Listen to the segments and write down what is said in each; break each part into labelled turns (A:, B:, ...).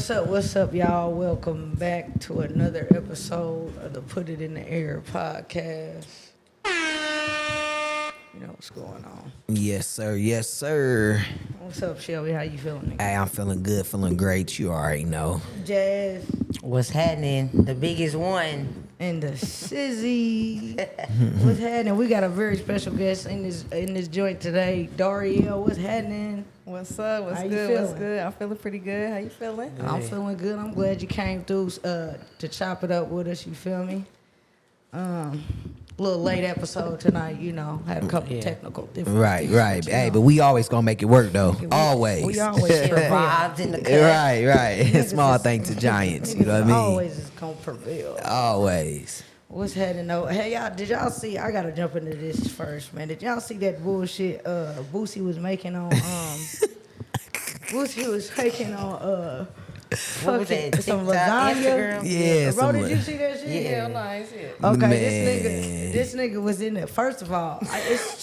A: What's up, y'all? Welcome back to another episode of the Put It in the Air podcast. You know what's going on.
B: Yes, sir. Yes, sir.
A: What's up, Shelby? How you feeling, nigga?
B: Hey, I'm feeling good, feeling great. You already know.
A: Jazz
C: What's happening? The biggest one.
A: and the Sizzy. What's happening? We got a very special guest in this joint today. Dariel, what's happening?
D: What's up? What's
A: How you
D: good?
A: feeling?
D: What's good? I'm feeling pretty good. How you feeling?
A: I'm feeling good. I'm glad you came through to chop it up with us. You feel me? Little late episode tonight. You know, had a couple technical difficulties.
B: Right. Hey, but we always gonna make it work though. Always.
A: We always
C: Survived in the cut.
B: Right. Small thing to giants. You know what I mean?
A: Always is gonna prevail.
B: Always.
A: What's happening though? Hey y'all, did y'all see? I gotta jump into this first, man. Did y'all see that bullshit Boosie was making on Boosie was making on
C: What was that?
A: some
C: TikTok,
A: lasagna?
C: Instagram?
B: Yeah.
A: Bro, did you
B: some-
A: see that shit?
C: Yeah.
D: Hell no, I ain't see it.
A: Okay,
B: Man.
A: this nigga was in there. First of all, it's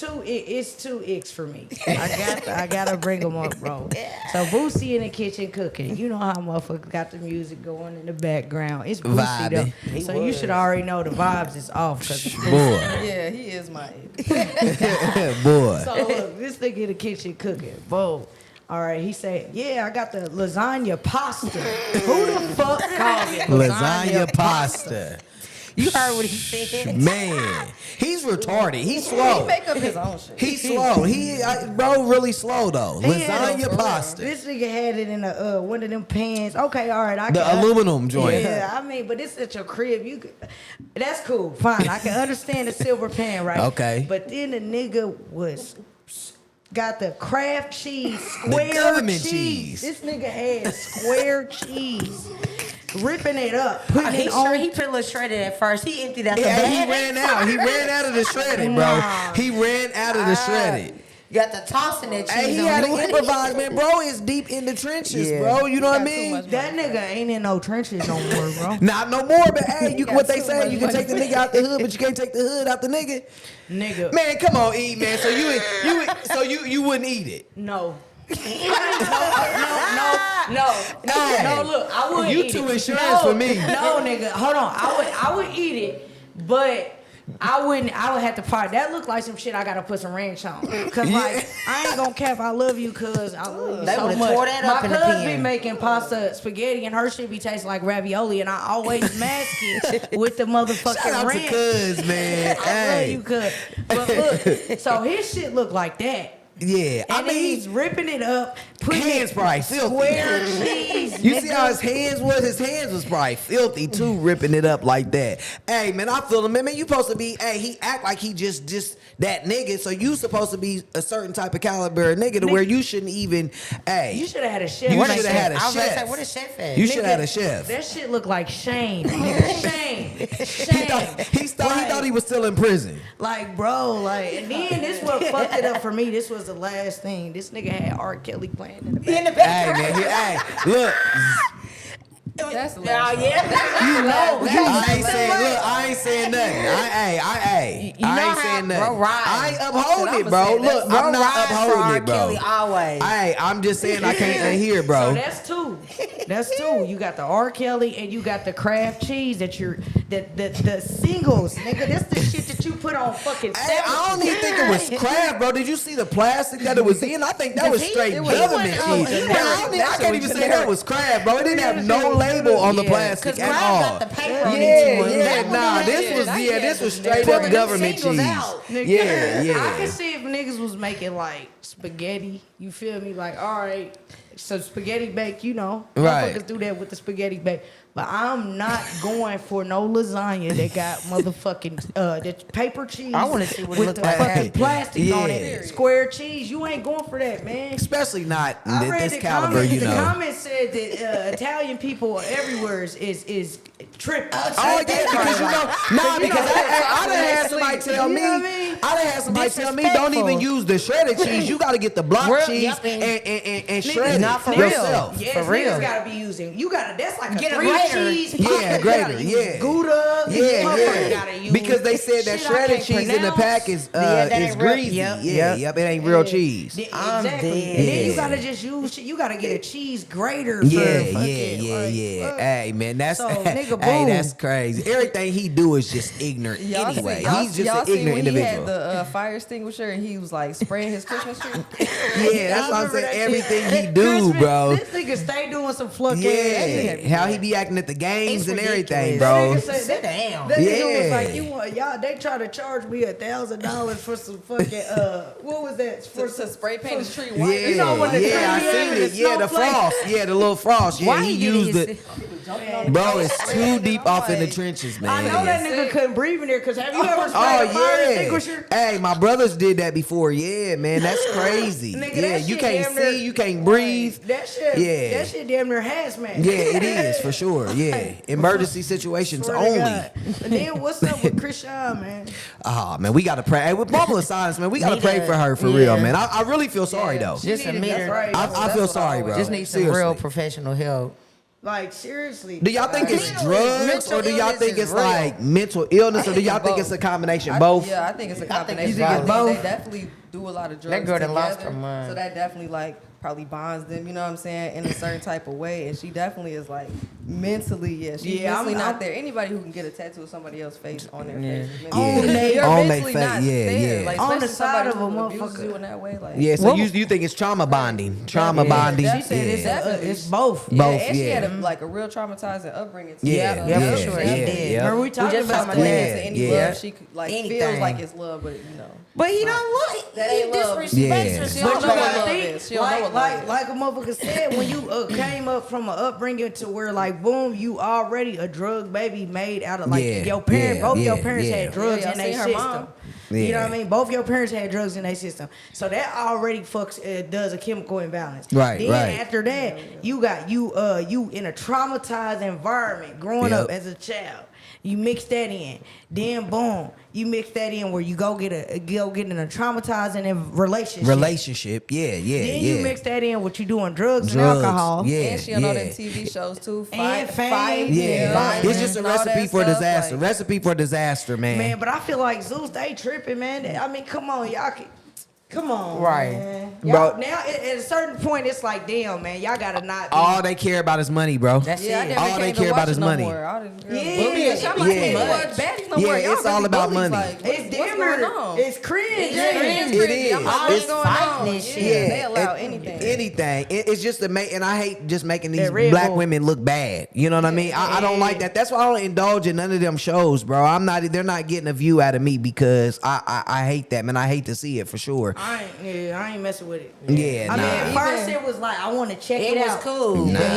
A: two icks for me. I gotta bring them up, bro. So Boosie in the kitchen cooking. You know how motherfuckers got the music going in the background. It's Boosie
B: Vibing.
A: though. So you should already know the vibes is off. 'Cause it's Boosie.
B: Boy.
D: Yeah, he is my age.
B: Boy.
A: So look, this nigga in the kitchen cooking. Boom. All right, he said, yeah, I got the lasagna pasta. Who the fuck calls it
B: Lasagna pasta.
C: You heard what he said?
B: Man, he's retarded. He's
D: He
B: slow.
D: make up his own shit.
B: He's slow. Bro, really slow though.
A: He had
B: Lasagna
A: it-
B: pasta.
A: This nigga had it in a one of them pans. Okay, all right, I
B: The
A: can,
B: aluminum joint.
A: Yeah, I mean, but it's at your crib. You could, that's cool, fine. I can understand the silver pan, right?
B: Okay.
A: But then the nigga got the Kraft cheese, square
B: government
A: cheese.
B: cheese.
A: This nigga had square cheese, ripping it up, putting
C: He
A: it on.
C: sure he put a little shredded at first. He emptied out the
B: Yeah,
C: bag.
B: he ran out. He ran out of the shredded, bro.
A: Nah.
B: He ran out of the shredded.
C: You got the tossing that cheese
B: Hey, he
C: on
B: had to
C: you.
B: improvise, man. Bro is deep in the trenches,
C: Yeah.
B: bro. You know what I
D: got too
B: mean?
D: much
A: That nigga ain't in no trenches no more, bro.
B: Not no more, but hey, you
D: got
B: what they
D: too
B: say,
D: much
B: you can take the
D: money.
B: nigga out the hood, but you can't take the hood out the nigga.
A: Nigga,
B: Man, come on, eat, man. So you wouldn't eat it.
A: no. No, look, I would
B: You
A: eat
B: too
A: it.
B: insurance for me.
A: No, nigga, hold on. I would eat it, but I would have to part. That look like some shit I gotta put some ranch on. Cause like I ain't gonna cap. I love you, cause I love you
C: They
A: so
C: would've
A: much.
C: tore that up
A: My
C: in the
A: cuz
C: pan.
A: be making pasta, spaghetti, and her shit be tasting like ravioli, and I always mask it with the motherfucking
B: Shout out to
A: ranch.
B: Cuz, man.
A: I love
B: Hey.
A: you, cuz. But look, so his shit look like that.
B: Yeah, I
A: And then
B: mean,
A: he's ripping it up, putting
B: hands
A: it
B: probably filthy.
A: square cheese.
B: You see
A: nigga.
B: how his hands was? His hands was probably filthy too, ripping it up like that. Hey, man, I feel him. Man, you supposed to be, hey, he act like he just that nigga, so you supposed to be a certain type of caliber of nigga to where you shouldn't even, hey.
A: You should have had a chef.
B: You
A: make
B: shoulda
A: that.
B: had a
C: I was gonna
B: chef.
C: say, what is chef at?
B: You should
A: Nigga,
B: have had a chef.
A: That shit look like Shane. Nigga, Shane.
B: He thought he was still in prison.
A: Like, bro, like, and then this what fucked it up for me. This was the last thing. This nigga had R. Kelly playing in the back.
C: In the
B: Hey,
C: back.
B: man, hey, look.
D: That's the
C: Oh,
D: last one.
C: yeah.
A: You know,
B: I ain't saying nothing. I
C: You know
B: ain't
C: how
B: saying
C: bro
B: nothing.
C: ride.
B: I ain't upholding
D: Shit,
B: it, bro.
D: I'ma say
B: Look,
C: Bro
B: I'm not
C: ride for
B: upholding
C: R.
B: it, bro.
C: Kelly always.
B: Hey, I'm just saying I can't unhear,
A: So
B: bro.
A: that's two. That's two. You got the R. Kelly and you got the Kraft cheese that the singles, nigga. That's the shit that you put on fucking
B: Hey, I don't
A: sandwiches.
B: even think it was Kraft, bro. Did you see the plastic that it was in? I think that was straight
C: it was-
B: government
C: it was
B: cheese.
C: generic.
B: I can't even say that was Kraft, bro. It didn't have no label on the
A: Yeah,
B: plastic
C: 'Cause
B: at
C: Kraft
B: all.
C: got the paper on it
B: Yeah,
C: too.
B: yeah,
C: That one
B: nah.
C: don't
B: This
C: have
B: was
C: it.
B: this was straight
C: Pulling
B: up
C: them
B: government
C: singles
B: cheese.
C: out.
A: Nigga,
B: Yeah,
A: I can
B: yeah.
A: see if niggas was making like spaghetti. You feel me? Like, all right, so spaghetti bake, you know,
B: Right.
A: motherfuckers do that with the spaghetti bake. But I'm not going for no lasagna that got motherfucking that paper cheese.
C: I wanna see what it
A: with
C: look
A: the
C: like.
A: fucking plastic on
B: Yeah.
A: it. Square cheese. You ain't going for that, man.
B: Especially not
A: I read
B: this
A: the
B: caliber,
A: comments.
B: you
A: The
B: know.
A: comments said that Italian people everywhere is tripping.
B: Oh yeah, because you know, nah, because I done had somebody tell
A: You
B: me,
A: know what I mean?
B: I done had somebody tell me don't even use the shredded cheese. You got to get the block
C: Real-
B: cheese
C: yep,
B: and shred it
C: not for real.
B: yourself.
A: Yes,
C: For real.
A: niggas gotta be using. You gotta. That's like
C: Get
A: a
C: a
A: 3
C: grater.
A: cheese.
B: Yeah,
A: pocket.
B: grater,
A: You gotta use
B: yeah.
A: Gouda.
B: Yeah,
A: Motherfucker
B: yeah.
A: gotta use
B: Because they said that
A: shit I
B: shredded
A: can't
B: cheese in the
A: pronounce.
B: pack is
C: that
B: is
C: ain't real.
B: greasy.
C: Yep,
B: Yep, it ain't real cheese.
C: I'm
A: Exactly.
C: dead.
A: And then you
B: Yeah.
A: gotta just use shit. You gotta get a cheese grater.
B: Yeah,
A: for fucking,
B: yeah.
A: fuck.
B: Hey, man, that's
A: So, nigga,
B: hey,
A: boom.
B: that's crazy. Everything he do is just ignorant anyway. He's just an ignorant
D: when
B: individual.
D: He had the fire extinguisher and he was like spraying his Christmas tree.
B: Yeah, that's what I'm saying. Everything he do,
A: Christmas,
B: bro.
A: This nigga stay doing some fluck ass
B: Yeah,
A: shit.
B: how he be acting at the games
C: It's
B: and
C: ridiculous.
B: everything,
A: That
B: bro.
A: nigga say-
C: Sit down.
A: That nigga was
B: Yeah.
A: like, you want y'all? They try to charge me $1,000 for some fucking what was that? For
D: To spray paint his tree
B: Yeah,
D: white.
A: You know when the
B: yeah, I
A: tree
B: seen
A: and
B: it.
A: the
B: Yeah, the
A: snowflake.
B: frost. Yeah, the little frost. Yeah,
C: Why
B: he
C: he getting
B: used
C: his-
B: it. Bro, it's too deep off in the trenches, man.
A: I know that nigga couldn't breathe in there because have you ever sprayed
B: Oh
A: a fire
B: yeah.
A: extinguisher?
B: Hey, my brothers did that before. Yeah, man, that's crazy.
A: Nigga,
B: Yeah,
A: that
B: you
A: shit
B: can't
A: damn near-
B: see, you can't breathe.
A: That shit,
B: Yeah.
A: that shit damn near hazmat.
B: Yeah, it is for sure. Yeah, emergency situations
A: Swear to
B: only.
A: God. And then what's up with Krishan, man?
B: Oh man, we gotta pray. Hey, with Mama of Silence, man, we gotta
C: Need
B: pray
C: to-
B: for her for
C: yeah.
B: real, man. I really feel sorry though.
C: Just a
A: That's
C: meter.
A: right.
B: I feel sorry, bro.
C: Just need some
B: Seriously.
C: real professional help.
A: Like seriously.
B: Do y'all think it's
C: Mental
B: drugs or do y'all
C: illness
B: think
C: is
B: it's
C: real.
B: like mental illness or do
D: think
B: y'all
D: it's
B: think
D: both.
B: it's a combination? Both?
D: Yeah, I think it's a
C: I think
D: combination.
C: it's
D: I think
A: both.
D: they definitely do a lot of drugs
C: That girl done
D: together,
C: lost her mind.
D: so that definitely like probably bonds them. You know what I'm saying? In a certain type of way, and she definitely is like mentally, she's
A: Yeah,
D: mentally
A: I'm-
D: not there. Anybody who can get a tattoo of somebody else's face on their face, is
B: Yeah.
D: mentally-
A: On they-
D: you're
B: on they
D: mentally
B: face,
D: not
B: yeah,
D: there.
B: yeah.
D: Like,
A: On the
D: especially
A: side of
D: somebody
A: a
D: who abuses
A: motherfucker.
D: you in that way. Like,
B: Yeah, so
C: Well-
B: you think it's trauma bonding? Trauma
D: Yeah,
B: bonding?
A: She said it's,
D: Definitely.
A: it's both.
D: yeah,
B: both,
D: and she
B: yeah.
D: had a real traumatizing upbringing. Too.
B: Yeah,
D: So
C: yeah,
D: that's
C: for sure,
B: yeah,
C: he did.
B: yeah.
A: Remember we talked
C: just
A: about
C: talked
A: that.
C: about
D: Connected
B: Yeah,
D: to any
B: yeah.
D: love she like feels
C: Anything.
D: like it's love, but you know.
C: But he don't look.
D: That
C: He
D: ain't love.
C: disrespects
B: Yeah.
C: her.
D: She
C: She
D: don't
A: But
C: don't
A: you
D: know
C: know
D: what
A: gotta
D: love
A: think,
D: is. She don't know what love
A: like a motherfucker said, when you came up from an upbringing to where like boom, you already a drug baby made out of like
B: Yeah,
A: your parents.
B: yeah,
A: both your
B: yeah,
A: parents
B: yeah.
A: had drugs
D: Yeah,
A: in
D: y'all
A: their
D: seen her
A: system.
D: mom.
A: You know
B: Yeah.
A: what I mean? Both your parents had drugs in their system, so that already fucks does a chemical imbalance.
B: Right,
A: Then
B: right.
A: after that, you got you in a traumatized environment growing
B: Yep.
A: up as a child. You mix that in, then boom, you mix that in where you go get in a traumatizing relationship.
B: Relationship? Yeah, yeah,
A: Then
B: yeah.
A: you mix that in what you doing drugs and
B: Drugs,
A: alcohol.
B: yeah.
D: And she on all them TV shows too.
A: And fame.
D: fight,
B: Yeah,
A: Violence
B: it's just a
D: and all
B: recipe
D: that
B: for
D: stuff,
B: disaster.
D: like-
B: Recipe for disaster, man.
A: Man, but I feel like Zeus, they tripping, man. I mean, come on, y'all can. Come on,
C: Right.
A: man.
B: Bro.
A: Y'all, now, at a certain point, it's like, damn, man, y'all gotta not. Be,
B: All they care about is money, bro.
C: That's
D: Yeah, I
C: it.
D: never
B: All
D: came
B: they
D: to
B: care about
D: watch
B: is
D: it no
B: money.
D: more. All the girls
A: Yeah.
D: bullying and shit. I'm like,
B: Yeah.
D: ain't no more baddies no
B: Yeah,
D: more. Y'all
B: it's all
D: really
B: about
D: bullies.
B: money.
D: Like,
A: it's
D: what's
A: damn
D: going
A: near.
D: on?
A: It's cringe.
D: Yeah,
A: cringe.
B: It is.
D: I'm like,
C: All
D: what's
C: this
D: going
C: fighting
D: on?
C: and shit.
D: Yeah, they allow
B: it-
D: anything.
B: Anything. It's just to make, and I hate just making these
A: That Red
B: black
A: Bull.
B: women look bad. You know what I mean? I don't like that. That's why I don't indulge in none of them shows, bro. They're not getting a view out of me because I hate that, man. I hate to see it for sure.
A: I ain't messing with it.
B: Yeah,
A: I mean,
B: nah.
A: at first it was like I want to check
C: It
A: it,
C: was
A: out.
C: cool.
B: Nah.
C: But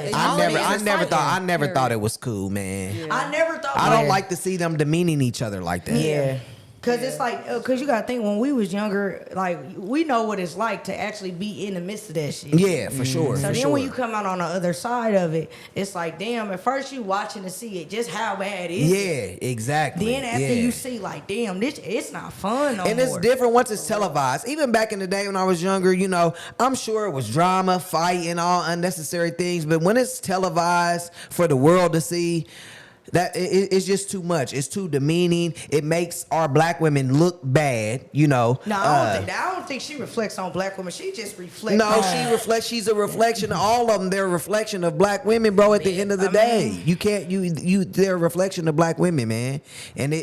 C: it's too much.
B: I never thought it was cool, man.
A: I never thought.
B: I don't
C: Yeah.
B: like to see them demeaning each other like that.
C: Yeah.
A: Cause it's like, cause you gotta think when we was younger, like we know what it's like to actually be in the midst of that shit.
B: Yeah, for sure.
A: So
B: for
A: then
B: sure.
A: when you come out on the other side of it, it's like, damn. At first you watching to see it, just how bad is it?
B: Yeah, exactly.
A: Then after
B: yeah.
A: you see, like, damn, this it's not fun no
B: And
A: more.
B: it's different once it's televised. Even back in the day when I was younger, you know, I'm sure it was drama, fight, and all unnecessary things. But when it's televised for the world to see, it's just too much. It's too demeaning. It makes our black women look bad, you know.
A: No, I don't think she reflects on black women. She just reflects.
B: No,
A: on,
B: she reflects. She's a reflection of all of them. They're a reflection of black women, bro. At the end of the day, you can't. They're a reflection of black women, man. And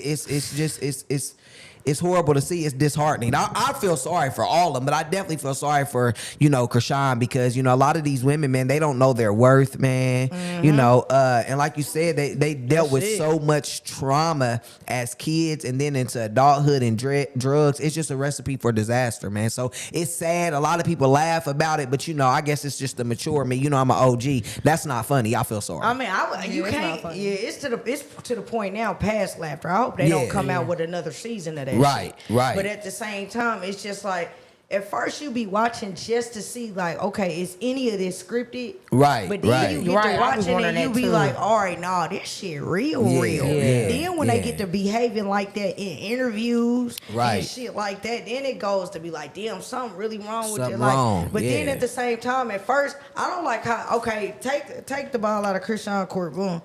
B: it's horrible to see. It's disheartening. I feel sorry for all of them, but I definitely feel sorry for, Krishan, because, a lot of these women, man, they don't know their worth, man. And like you said, they dealt with so much trauma as kids and then into adulthood and drugs. It's just a recipe for disaster, man. So it's sad. A lot of people laugh about it, but, I guess it's just the mature me. I'm an OG. That's not funny. I feel sorry.
A: I mean, you
D: it's not
A: can't.
D: funny.
A: Yeah, it's to the point now past laughter. I hope they don't come out with another season of that.
B: Right,
A: shit.
B: right.
A: But at the same time, it's just like at first you be watching just to see like, okay, is any of this scripted?
B: Right,
A: But then
B: right.
A: you get
C: Right,
A: to
C: I be
A: watching
C: wondering
A: and you
C: that
A: be
C: too.
A: like, all right, nah, this shit real.
B: Yeah,
A: Then when they
B: yeah.
A: get to behaving like that in interviews
B: Right.
A: and shit like that, then it goes to be like, damn, something really wrong with
B: Something
A: your life.
B: wrong,
A: But then
B: yeah.
A: at the same time, at first, I don't like how, okay, take the ball out of Krishan Court, boom.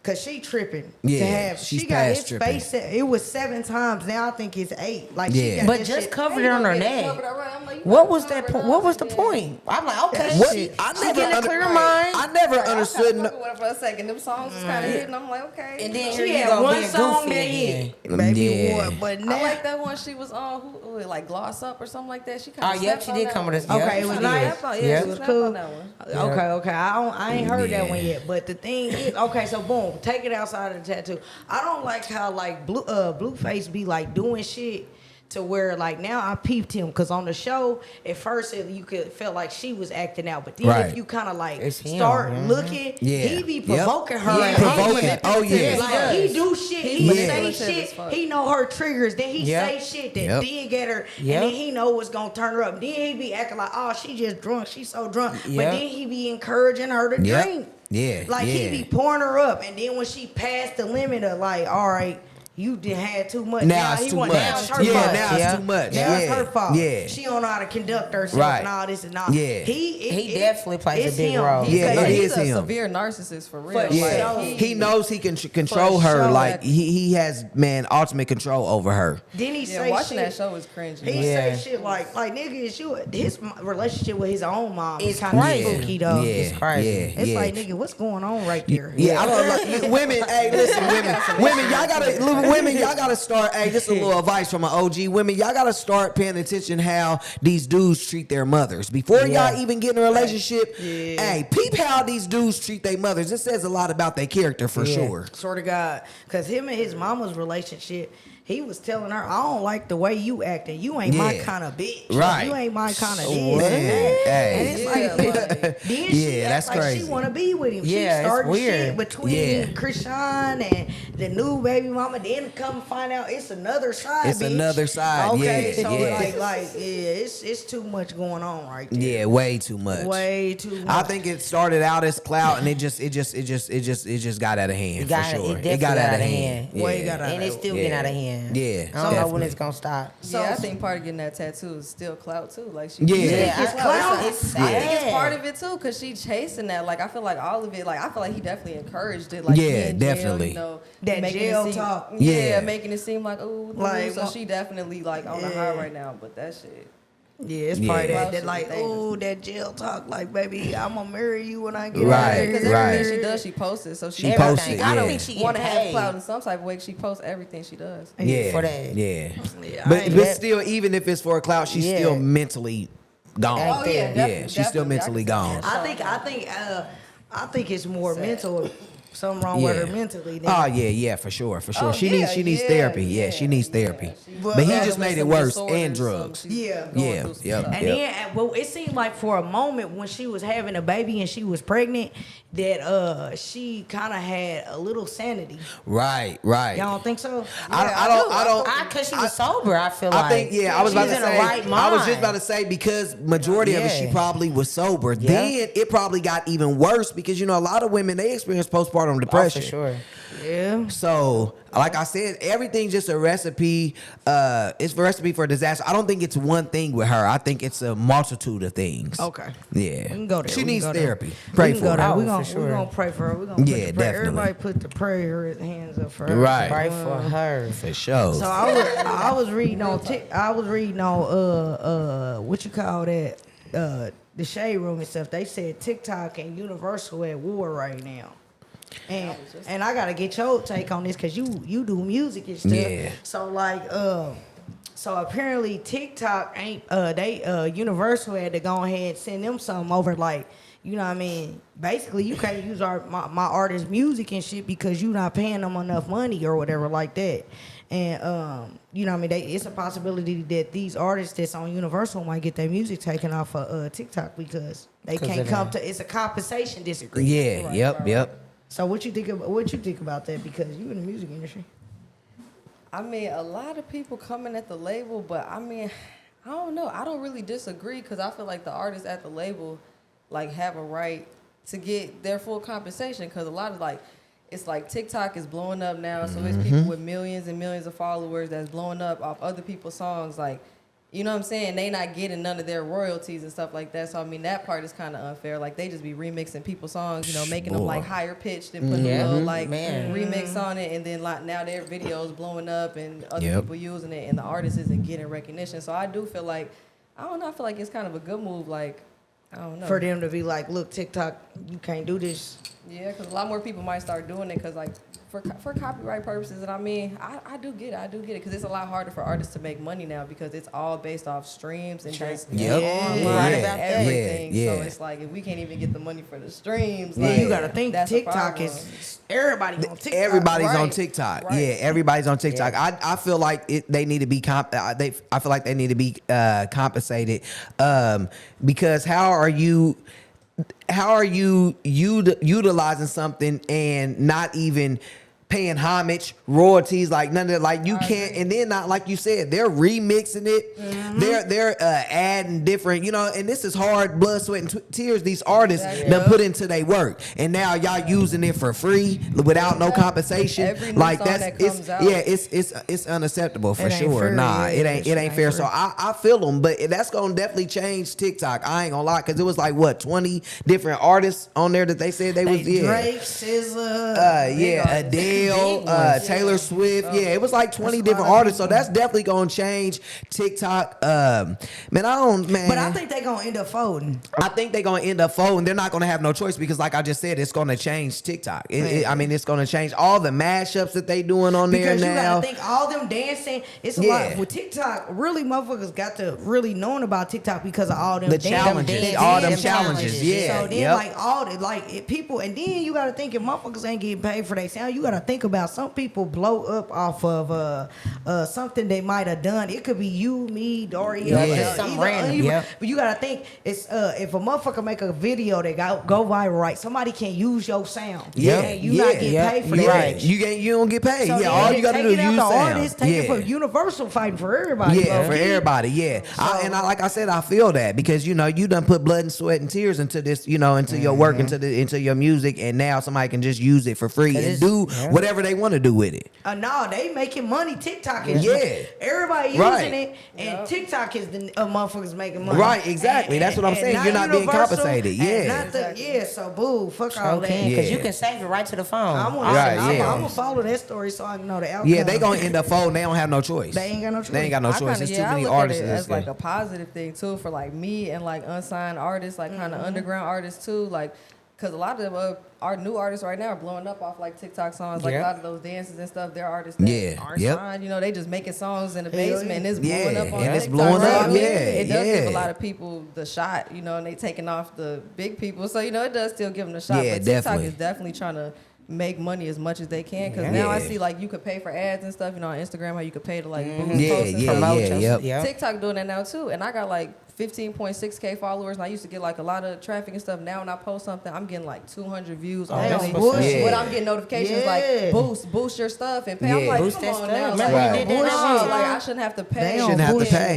A: Cause she tripping
B: Yeah,
A: to have.
B: she's
A: She got his
B: past tripping.
A: face set. It was 7 times. Now I think it's 8. Like she
B: Yeah.
A: got
C: But
A: that
C: just
A: shit.
C: covered it on her neck. What was that point? What was the point? I'm like, okay,
B: What?
C: shit.
B: I
C: She
B: never
C: getting a
B: under-
C: clear mind.
B: I never
D: Like,
B: understood.
D: I was kinda fucking with her for a second. Them songs was kind of hitting. I'm like, okay.
C: And then
A: She
C: here you
A: had
C: go
A: one
C: being
A: song
C: goofy
A: that
C: again.
A: hit. Baby
B: Yeah.
A: one. But now,
D: I like that one she was on, who like Gloss Up or something like that. She kind
C: Oh,
D: of
C: yep, she did come with us.
A: Okay,
C: Yep,
A: it was
C: she
A: nice.
C: did.
D: Yeah,
C: Yep.
D: she was
A: cool.
D: on that one.
A: Okay. I ain't heard that
B: Yeah.
A: one yet. But the thing is, okay, so boom, take it outside of the tattoo. I don't like how like Blueface be like doing shit to where like now I peeped him because on the show at first you could feel like she was acting out, but then
B: Right.
A: if you kind of like
C: It's him,
A: start
C: mhm.
A: looking,
B: Yeah.
A: he be
B: Yep.
A: provoking her.
B: Yeah,
A: and
B: provoking.
A: he-
B: Oh, yeah.
A: Like he do shit, he
D: He's
A: say
D: manipulative
A: shit,
D: as fuck.
A: he know her triggers, then he
C: Yep.
A: say shit that
B: Yep.
A: dig at her,
C: Yep.
A: and then he know what's gonna turn her up. Then he be acting like, oh, she just drunk, she's so drunk, but
C: Yep.
A: then he be encouraging her to
B: Yep.
A: drink.
B: Yeah,
A: Like he
B: yeah.
A: be pouring her up, and then when she passed the limit of like, all right, you did had too much.
B: Now
A: he
B: it's too
A: want-
B: much.
A: Now it's her
B: Yeah,
A: fault.
B: now it's
C: Yeah.
B: too much.
A: Now it's
B: Yeah,
A: her fault.
B: yeah.
A: She don't know how to conduct herself
B: Right.
A: and all this and all.
B: Yeah.
A: He
C: definitely plays a
A: it's
C: big
A: him.
C: role.
A: He-
B: Yeah,
D: No,
B: it
D: he's
B: is
D: a
B: him.
D: severe narcissist for real.
A: For
B: Yeah,
A: sure.
B: he knows he can control her.
A: sure.
B: Like he has ultimate control over her.
A: Then he
D: Yeah,
A: say
D: watching
A: shit.
D: that show is cringy.
A: He
C: Yeah.
A: say shit like nigga, is you his relationship with his own mom is
C: It's
A: kind of
C: crazy.
A: spooky though.
B: Yeah,
C: It's crazy.
B: yeah,
A: It's
B: yeah.
A: like nigga, what's going on right there?
B: Yeah, I don't like women. Hey, listen, women, y'all gotta start. Hey, this is a little advice from an OG. Women, y'all gotta start paying attention how these dudes treat their mothers before
C: Yeah.
B: y'all even get in a relationship. Hey, peep how these dudes treat their mothers. It says a lot about their character for
C: Yeah.
B: sure.
A: Swear to God, because him and his mama's relationship, he was telling her, I don't like the way you acting. You ain't my
B: Yeah.
A: kind of bitch.
B: Right.
A: You ain't my kind of
B: So
A: this.
B: what?
A: And that.
B: Hey.
A: And it's like, then she
B: Yeah,
A: act
B: that's
A: like
B: crazy.
A: she want to be with him.
C: Yeah,
A: She
C: it's
A: started
C: weird.
A: shit between
B: Yeah.
A: Krishan and the new baby mama. Then come find out it's another side.
B: It's
A: bitch.
B: another side,
A: Okay,
B: yeah,
A: so
B: yeah.
A: it's too much going on right there.
B: Yeah, way too much.
A: Way too much.
B: I think it started out as clout, and it just got out of hand for sure.
C: It got out of hand.
A: Way got out
C: And
A: of
C: it's still
B: yeah.
C: getting out of hand.
B: Yeah,
C: I don't know
B: definitely.
C: when it's gonna stop.
D: Yeah, I think part of getting that tattoo is still clout too. Like she,
B: Yeah.
C: Yeah,
A: it's clout.
C: It's
D: I think it's
C: sad.
D: part of it too, cause she chasing that. Like I feel like all of it. Like I feel like he definitely encouraged it. Like
B: Yeah,
D: he in jail,
B: definitely.
D: You know,
A: That
D: making
A: jail
D: it seem,
A: talk.
D: Yeah,
B: Yeah.
D: making it seem like
A: Like,
D: so she definitely like on the high right now. But that shit.
A: Yeah, it's
B: Yeah.
A: probably that,
D: Clout
A: that
D: shit
A: like,
D: is dangerous.
A: oh, that jail talk, like, baby, I'm gonna marry you when I get
B: Right,
A: out of
D: Because
A: here.
D: everything she does, she posts it. So
B: She
D: she
B: posts
C: Everything.
B: it,
C: I don't
B: yeah.
C: think she
D: want to
C: get
D: have
C: paid.
D: clout in some type of way. She posts everything she does.
B: Yeah,
C: for that.
B: Yeah,
A: Yeah, I
B: but
A: ain't-
B: but still, even if it's for a clout, she's
C: Yeah.
B: still mentally gone.
C: Oh, yeah,
B: yeah,
D: definitely,
B: she's still
D: definitely.
B: mentally gone.
A: I think it's more mental. Something wrong with her mentally. Than,
B: Oh yeah, for sure.
D: Oh,
B: She
D: yeah,
B: needs
D: yeah,
B: therapy.
D: yeah,
B: Yeah, she needs therapy.
D: yeah.
B: But he
A: But
B: just made it
D: some
B: worse
D: disorders,
B: and
D: so
B: drugs.
D: she's
A: Yeah.
D: going
B: Yeah,
D: through some
B: yep.
D: stuff.
A: And then, well, it seemed like for a moment when she was having a baby and she was pregnant, that she kind of had a little sanity.
B: Right.
A: Y'all don't think so?
B: I don't.
C: Because she was sober, I feel
B: I
C: like.
B: think I was about
C: She's
B: to
C: in
B: say.
C: the right
B: I was just
C: mind.
B: about to say because majority of it she
C: Yeah.
B: probably was sober.
C: Yeah.
B: Then it probably got even worse because a lot of women they experience postpartum depression.
C: Oh, for sure.
A: Yeah.
B: So, like I said, everything's just a recipe. It's a recipe for disaster. I don't think it's one thing with her. I think it's a multitude of things.
A: Okay.
B: Yeah.
A: We can go there.
B: She
A: We can
B: needs
A: go there.
B: therapy. Pray
A: we can
B: for
A: go
B: her.
A: there.
C: Oh,
A: We're
C: for
A: gonna
C: sure.
A: pray for her. We're gonna
B: Yeah,
A: put the prayer.
B: definitely.
A: Everybody put the prayer hands up for her.
B: Right.
C: Right for her.
B: For sure.
A: So I was reading on what you call that the shade room and stuff. They said TikTok and Universal at war right now. And I gotta get your take on this because you do music and stuff.
B: Yeah.
A: So like so apparently TikTok ain't Universal had to go ahead and send them something over like, you know what I mean? Basically you can't use my artist's music and shit because you not paying them enough money or whatever like that. And you know what I mean? It's a possibility that these artists that's on Universal might get their music taken off of TikTok because they
C: 'Cause
A: can't
C: of
A: come
C: that.
A: to. It's a compensation disagreement.
B: Yeah. Yep.
A: So what you think about that? Because you in the music industry.
D: I mean, a lot of people coming at the label, but I mean, I don't know. I don't really disagree because I feel like the artists at the label like have a right to get their full compensation because a lot of like it's like TikTok is blowing up now, so it's people with millions and millions of followers that's blowing up off other people's songs. Like, you know what I'm saying? They not getting none of their royalties and stuff like that. So I mean that part is kind of unfair. Like they just be remixing people's songs, you know, making them like higher pitched and putting a little like remix on it, and then like now their videos blowing up and other people using it, and the artist isn't getting recognition. So I do feel like I don't know. I feel like it's kind of a good move. Like I don't know.
A: For them to be like, look, TikTok, you can't do this.
D: Yeah, because a lot more people might start doing it because, like, for copyright purposes. And I mean, I do get it. Because it's a lot harder for artists to make money now because it's all based off streams and just online about everything. So it's like, if we can't even get the money for the streams, like,
A: you got to think TikTok is, everybody on TikTok.
B: Everybody's on TikTok.
D: Right.
B: Yeah, everybody's on TikTok. I feel like they need to be I feel like they need to be compensated because how are you utilizing something and not even paying homage, royalties, like none of that. Like you can't, and then not like you said, they're remixing it. They're adding different, you know. And this is hard blood, sweat, and tears these artists done put into their work, and now y'all using it for free without no compensation.
D: Every
B: like
D: song
B: that's
D: that comes out.
B: it's unacceptable for sure.
A: Fair,
B: nah,
A: it
B: ain't fair. So I feel them, but that's gonna definitely change TikTok. I ain't gonna lie, because it was like what 20 different artists on there that they said they was
A: Drake, SZA,
B: Adele. Taylor Swift, it was like 20 different artists, so that's definitely gonna change TikTok. But
A: I think they gonna end up folding.
B: They're not gonna have no choice because, like I just said, it's gonna change TikTok. I mean, it's gonna change all the mashups that they doing on there now.
A: Because you gotta think all them dancing. It's a lot with TikTok. Really, motherfuckers got to really knowing about TikTok because of all them
B: challenges. Yeah.
A: So then, like all the people, and then you gotta think if motherfuckers ain't getting paid for their sound, you gotta think about some people blow up off of something they might have done. It could be you, me, Dariel,
C: something random.
A: But you gotta think it's if a motherfucker make a video that go viral, right? Somebody can use your sound. You not get paid for that.
B: Right. You don't get paid.
A: So
B: all you gotta do is use sound.
A: Artists, take it for Universal fighting for everybody.
B: For everybody. Yeah. So, like I said, I feel that because you done put blood and sweat and tears into this, into your work, into your music, and now somebody can just use it for free and do whatever they want to do with it.
A: No, they making money. TikTok is everybody using it, and TikTok is the motherfuckers making money.
B: Right, exactly. That's what I'm saying. You're not being compensated.
A: So boo, fuck all that.
C: Because you can save it right to the phone.
A: I'm gonna follow that story so I can know the outcome.
B: Yeah, they gonna end up folding. They don't have no choice.
A: They ain't got no choice.
B: They ain't got no choice. There's too many
D: I
B: artists.
D: look at it as like a positive thing too for like me and like unsigned artists, like kind of underground artists too, like. Because a lot of our new artists right now are blowing up off like TikTok songs, like a lot of those dances and stuff. They're artists that aren't signed, they just making songs in the basement and it's blowing up on TikTok.
B: It's blowing up.
D: It does give a lot of people the shot, and they taking off the big people. So it does still give them the shot. But TikTok is definitely trying to make money as much as they can. Because now I see like you could pay for ads and stuff. On Instagram, how you could pay to like boost posts and promote. TikTok doing that now too, and I got like 15.6K followers, and I used to get like a lot of traffic and stuff. Now when I post something, I'm getting like 200 views on it. But I'm getting notifications like boost your stuff and pay. I'm like,
C: boost
D: come on
C: that
D: now,
C: stuff.
D: like I shouldn't have to pay.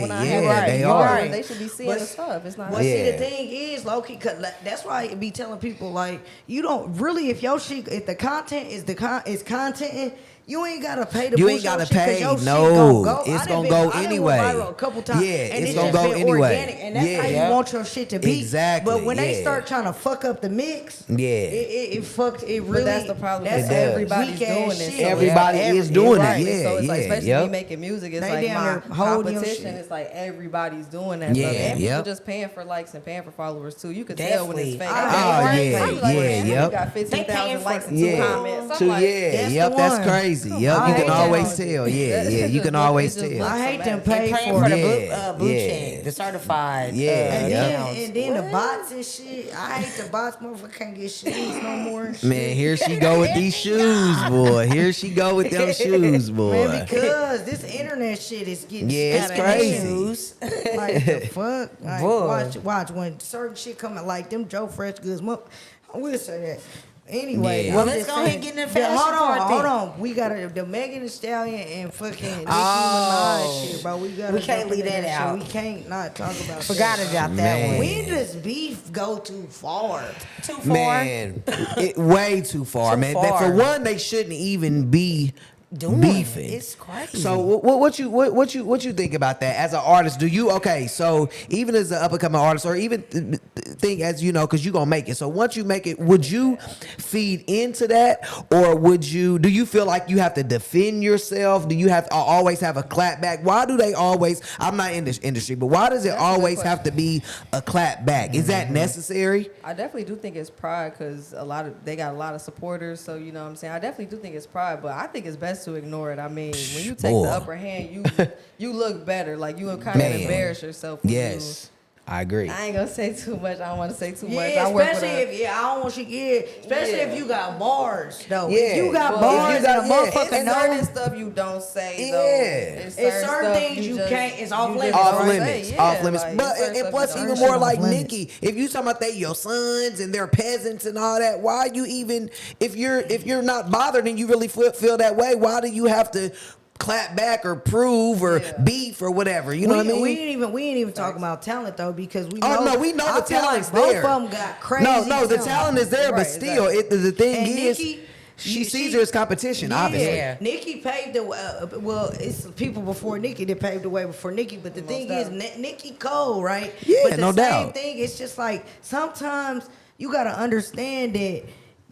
D: When I
B: they are.
D: They should be seeing the stuff. It's not.
A: Well, see, the thing is, low-key, cause that's why I be telling people like, you don't really, if your shit, if the content is content. You ain't gotta pay to
B: ain't gotta pay. No, it's gonna go anyway.
A: A couple times.
B: And it's gonna go anyway.
A: Organic, and that's how you want your shit to be.
B: Exactly.
A: But when they start trying to fuck up the mix, it fucked. It really.
D: But that's the problem. That's everybody's doing this.
B: Everybody is doing it.
D: So it's like, especially me making music, it's like my competition. It's like everybody's doing that stuff. And people just paying for likes and paying for followers too. You could tell when it's fake. You got 15,000 likes and 2 comments.
B: That's crazy. You can always tell. You can always tell.
A: I hate them pay
C: for the blue check, the certified.
A: And then the bots and shit. I hate the bots. Motherfucker can't get shoes no more.
B: Man, here she go with these shoes, boy. Here she go with them shoes, boy.
A: Man, because this internet shit is getting
B: it's crazy.
A: Like the fuck. Like, watch when certain shit coming like them Joe Fresh Goods. I will say that. Anyway,
B: Yeah.
C: Well,
A: I'm
C: let's
A: just
C: go ahead
A: saying-
C: and get in the fashion
A: Hold
C: part
A: on,
C: then.
A: hold on. We got the Megan Thee Stallion and fucking Nicki
C: Oh.
A: Minaj shit, bro. We
C: We can't leave that out.
A: We can't not talk about
C: Forgot
A: that.
C: about that
B: Man.
C: one.
A: When does beef go too far?
C: Too far.
B: Man, way too far,
C: Too
B: man.
C: far.
B: For one, they shouldn't even be
C: Doing
B: beefing.
C: it. It's crazy.
B: So what you think about that as an artist? Do you so even as an up and coming artist, or even think as because you gonna make it. So once you make it, would you feed into that, or do you feel like you have to defend yourself? Do you have to always have a clap back? Why do they always? I'm not in this industry, but why does it
D: That's a good
B: always have to be a clap back? Is that necessary?
D: I definitely do think it's pride because they got a lot of supporters. So you know what I'm saying. I definitely do think it's pride, but I think it's best to ignore it. I mean, when you take
B: Boy.
D: the upper hand, you look better. Like you kind of
B: Man.
D: embarrass yourself. When
B: Yes, I agree.
D: I ain't gonna say too much. I don't want to say too much.
A: Yeah,
D: I work with
A: especially if I don't want you. Yeah, especially if you got bars though.
B: Yeah.
A: If you got
B: Well,
A: bars
B: if you got-
A: and a
B: yeah,
A: motherfucker
D: and
A: know.
D: certain stuff you don't say though.
B: Yeah.
D: It's
A: It's certain
D: stuff
A: things you
D: just-
A: can't- it's off
D: you
A: limits,
D: just
B: Off
D: don't
B: limits,
D: say.
B: off
D: Yeah,
B: limits.
D: like,
B: But
D: certain
B: and
D: stuff
B: plus,
D: you
B: even
D: don't
B: more
D: say.
B: like
A: off limits.
B: Nikki, if you talking about they your sons and they're peasants and all that, why you even if you're not bothered and you really feel that way, why do you have to clap back or prove or
D: Yeah.
B: beef or whatever? You know what I mean?
A: We ain't even talking about talent though because we
B: Oh,
A: know.
B: no, we know
A: I
B: the
A: feel
B: talent's
A: like
B: there.
A: Both of them got crazy.
B: No, the talent is there, but
D: Right,
B: still,
D: exactly.
B: the thing
A: And
B: is,
A: Nikki,
B: she sees her as competition, obviously.
C: Yeah.
A: Nikki paved the well. It's people before Nikki that paved the way before Nikki. But the thing is, Nikki Cole, right?
B: Yeah,
A: but the
B: no
A: same
B: doubt.
A: thing. It's just like sometimes you gotta understand that.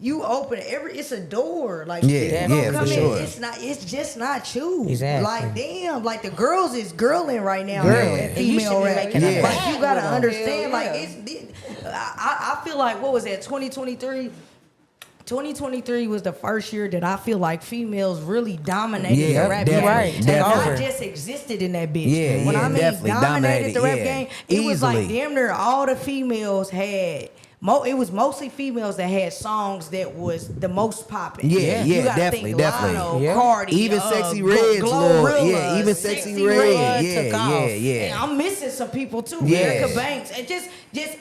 A: You open it's a door. Like
B: Yeah,
A: people
B: yeah,
A: come
B: for
A: in,
B: sure.
A: it's just not you.
C: Exactly.
A: Like damn, like the girls is girling right now.
B: Girling.
A: at
C: And you
A: female
C: should be
A: rap.
C: making
B: a
A: Like
C: bag
A: you gotta
C: with 'em.
A: understand.
D: Hell
A: Like
D: yeah.
A: I feel like what was that 2023. 2023 was the first year that I feel like females really dominated
B: Yeah,
A: the rap
B: definitely,
A: game. And
B: definitely.
A: not just existed in that bitch.
B: Yeah,
A: when
B: yeah,
A: I mean
B: definitely
A: dominated the rap
B: yeah.
A: game, it was like
B: Easily.
A: damn near all the females had. It was mostly females that had songs that was the most popping.
B: Yeah,
A: You
B: yeah,
A: gotta
B: definitely,
A: think
B: definitely.
A: Lotto,
C: Yeah.
A: Cardi,
B: Even Sexy Red's
A: Glorilla,
B: little, yeah, even Sexy Red,
C: Red
B: yeah,
C: took off.
B: yeah.
A: And I'm missing some people too.
B: Yeah.
A: Erica Banks and just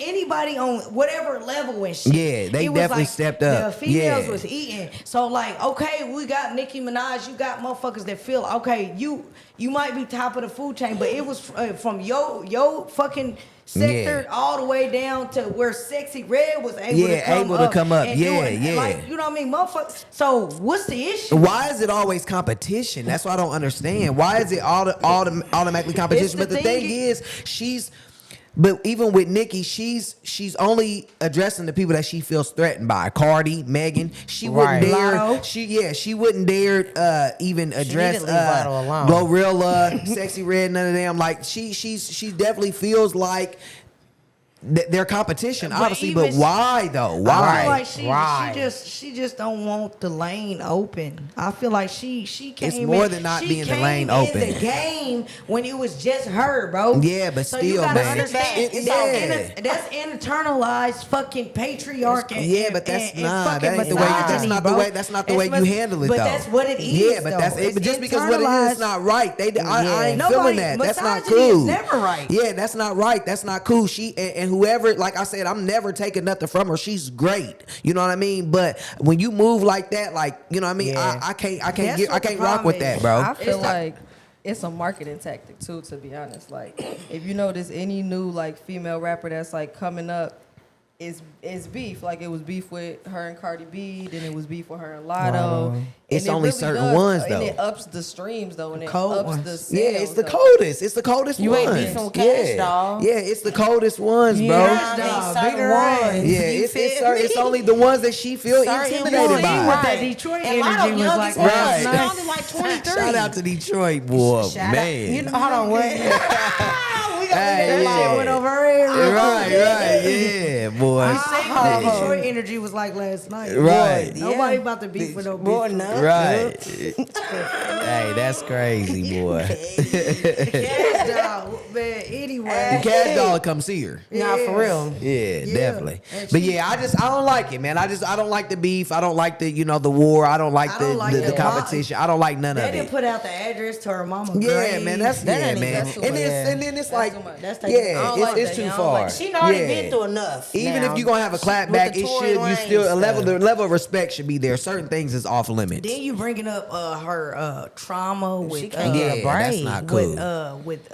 A: anybody on whatever level and shit.
B: Yeah, they
A: It was
B: definitely
A: like
B: stepped up.
A: The females
B: Yeah.
A: was eating. So like, okay, we got Nicki Minaj. You got motherfuckers that feel okay. You might be top of the food chain, but it was from yo fucking sector all the way down to where Sexy Red was able to come up. And do
B: Yeah,
A: it.
B: yeah.
A: Like, you know what I mean, motherfuckers. So what's the issue?
B: Why is it always competition? That's what I don't understand. Why is it automatically competition?
A: the
B: But the thing
A: thing
B: is, but even with Nikki, she's only addressing the people that she feels threatened by. Cardi, Megan. She wouldn't
C: Right.
B: dare.
A: Lotto.
B: She wouldn't dare even address
C: needed to leave Lotto alone.
B: Glorilla, Sexy Red, none of them. Like she definitely feels like their competition,
A: But
B: obviously.
A: even
B: But why though? Why?
A: I feel like
C: Right.
A: she just don't want the lane open. I feel like she came
B: It's more
A: in,
B: than not
A: she
B: being the
A: came
B: lane
A: in
B: open.
A: the game when it was just her, bro.
B: Yeah, but
A: so
B: still,
A: you gotta
B: man.
A: understand that's internalized fucking patriarchy.
B: Yeah, but that's
A: and
B: not.
A: fucking
B: That ain't the way. That's
A: misogyny,
B: not the
A: bro.
B: way. That's not the way you handle it,
A: but
B: though.
A: that's what it is.
B: Yeah, but
A: though.
B: that's it.
A: It's
B: But just because what it is
A: internalized.
B: is not right. I ain't
A: Nobody-
B: feeling that. That's not
A: misogyny is
B: cool.
A: never right.
B: Yeah, that's not right. That's not cool. She and whoever, like I said, I'm never taking nothing from her. She's great. You know what I mean? But when you move like that, like you know what I mean,
C: Yeah.
B: I can't
A: That's
B: I
A: what the
B: can't rock
A: problem
B: with
A: is.
B: that, bro.
D: I feel
A: It's not-
D: like it's a marketing tactic too, to be honest. Like if you notice any new like female rapper that's like coming up, is beef. Like it was beef with her and Cardi B, then it was beef with her and Lotto. And
B: It's
D: it
B: only certain ones,
D: and
B: though.
D: it ups the streams though, and it
A: cold
D: ups
A: ones.
D: the sales.
B: Yeah, it's the
D: though.
B: coldest. It's the coldest
C: You
B: ones.
C: ain't beefing with Cash,
B: yeah.
C: dog.
B: Yeah, it's the coldest ones, bro.
A: Yeah.
C: They
A: Dog,
C: certain
A: beat her ass.
C: ones.
B: Yeah,
C: You
B: it's
C: feel me?
B: it's only the ones that she feel
C: Certain
B: intimidated
C: ones.
B: by.
A: What that Detroit
C: And Lotto
A: energy was
C: young
A: like
C: as hell.
B: last
C: She's
A: night.
C: only like 23.
B: Shout out to Detroit, boy,
C: Shout out-
B: man.
C: You know, hold on, wait.
B: Hey,
A: That shit went over her head.
B: right, yeah, boy.
A: You seen what that Detroit energy was like last night.
B: Right.
A: Boy, nobody about to beef with no
C: Boy,
A: bitch.
C: no.
B: Right. Hey, that's crazy, boy.
A: Cash doll, man. Anyway,
B: The cash doll come see her.
C: Nah, for real.
B: Yeah, definitely.
A: And
B: But
A: she-
B: yeah, I don't like it, man. I don't like the beef. I don't like the the war. I don't like
A: I don't like
B: the
A: the
B: competition. I don't like none
A: they
B: of
A: didn't
B: it.
A: put out the address to her mama.
B: Yeah,
A: grave.
B: man, that's
C: That
B: yeah,
C: ain't
B: man.
D: that's too
B: And
D: much.
B: and then it's like,
D: too much.
A: That's taking- I
B: yeah,
D: don't like
B: it's
D: that.
B: too
D: I don't
B: far.
D: like-
C: She already
B: Yeah.
C: been through enough.
B: Even
C: now.
B: if you're gonna have a clap
C: With
B: back,
C: the
B: it
C: Tory
B: should you
C: Lanez
B: still
C: stuff.
B: the level of respect should be there. Certain things is off limits.
A: Then you bringing up her trauma with
C: She can't get a
B: that's
C: break.
B: not cool.
A: with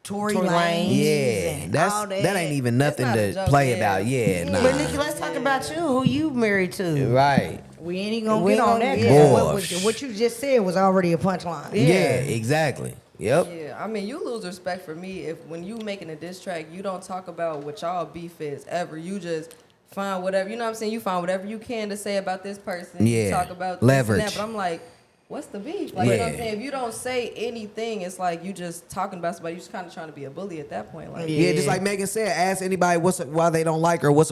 A: Tory
C: Tory
A: Lanez.
B: Yeah,
A: and all
B: that ain't even nothing
D: not a
B: to
D: joke,
B: play
D: yeah.
B: about. Yeah, nah.
C: But Nikki, let's talk about you. Who you married to?
B: Right.
A: We ain't even gonna
C: We
A: get
C: ain't
A: on
C: gonna
A: that.
C: get
A: 'Cause
B: Boy.
A: what you just said was already a punchline.
B: Yeah, exactly. Yep.
D: Yeah, I mean, you lose respect for me if when you making a diss track, you don't talk about what y'all beef is ever. You just find whatever, you know what I'm saying? You find whatever you can to say about this person. You
B: Yeah,
D: talk about this and
B: leverage.
D: that, but I'm like, what's the beef? Like, you know what I'm
B: Yeah.
D: saying? If you don't say anything, it's like you just talking about somebody. You just kind of trying to be a bully at that point. Like,
B: Yeah, just like Megan said, ask anybody why they don't like her, what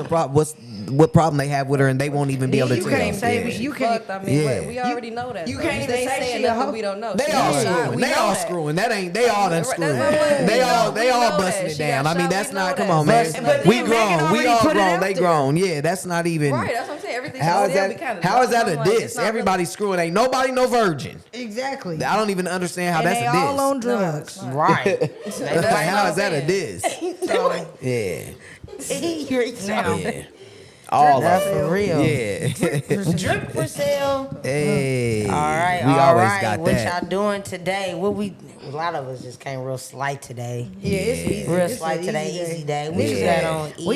B: problem they have with her, and they won't even be able to
A: You
B: tell.
A: can't say
B: Yeah.
A: you can't.
D: fucked. I mean,
B: Yeah.
D: we already know that.
A: you
D: though.
A: can't even
D: ain't
A: say
D: saying
A: she a
D: nothing
A: hoe.
D: we don't know.
B: They
D: She
B: all
D: got shot.
B: screwing.
D: We
B: They
D: know
B: all
D: that.
B: screwing. They all done
D: Right,
B: screwing.
D: that's what I'm
B: They
D: saying.
B: all
D: We know
B: busting
D: that.
B: it
D: She
B: down.
D: got
B: I mean,
D: shot.
B: that's
D: We
B: not.
D: know
B: Come on,
D: that.
B: man.
A: But
B: We
A: then Megan
B: grown. We
A: already
B: all
A: put it
B: grown.
A: out
B: They
A: there.
B: grown. Yeah, that's not even.
D: Right, that's what I'm saying. Everything
B: How is
D: else, we
B: that?
D: kinda
B: How is
D: joking.
B: that
D: I'm
B: a
D: like, it's
B: diss?
D: not really-
B: Everybody's screwing. Ain't nobody no virgin.
A: Exactly.
B: I don't even understand how
A: and
B: that's
A: they
B: a diss.
A: all on drugs.
C: Right.
B: How is that a diss?
A: So,
B: Yeah.
A: now,
B: Yeah. All
C: That's
B: of
C: for
B: them.
C: real.
B: Yeah.
C: Drip for sale.
B: Hey.
C: All right,
B: We
C: all
B: always
C: right.
B: got
C: What
B: that.
C: y'all doing today? A lot of us just came real slight today.
A: yeah, it's easy.
C: Real
A: It's
C: slight
A: an
C: today, easy day. We just
B: Yeah.
C: got on E.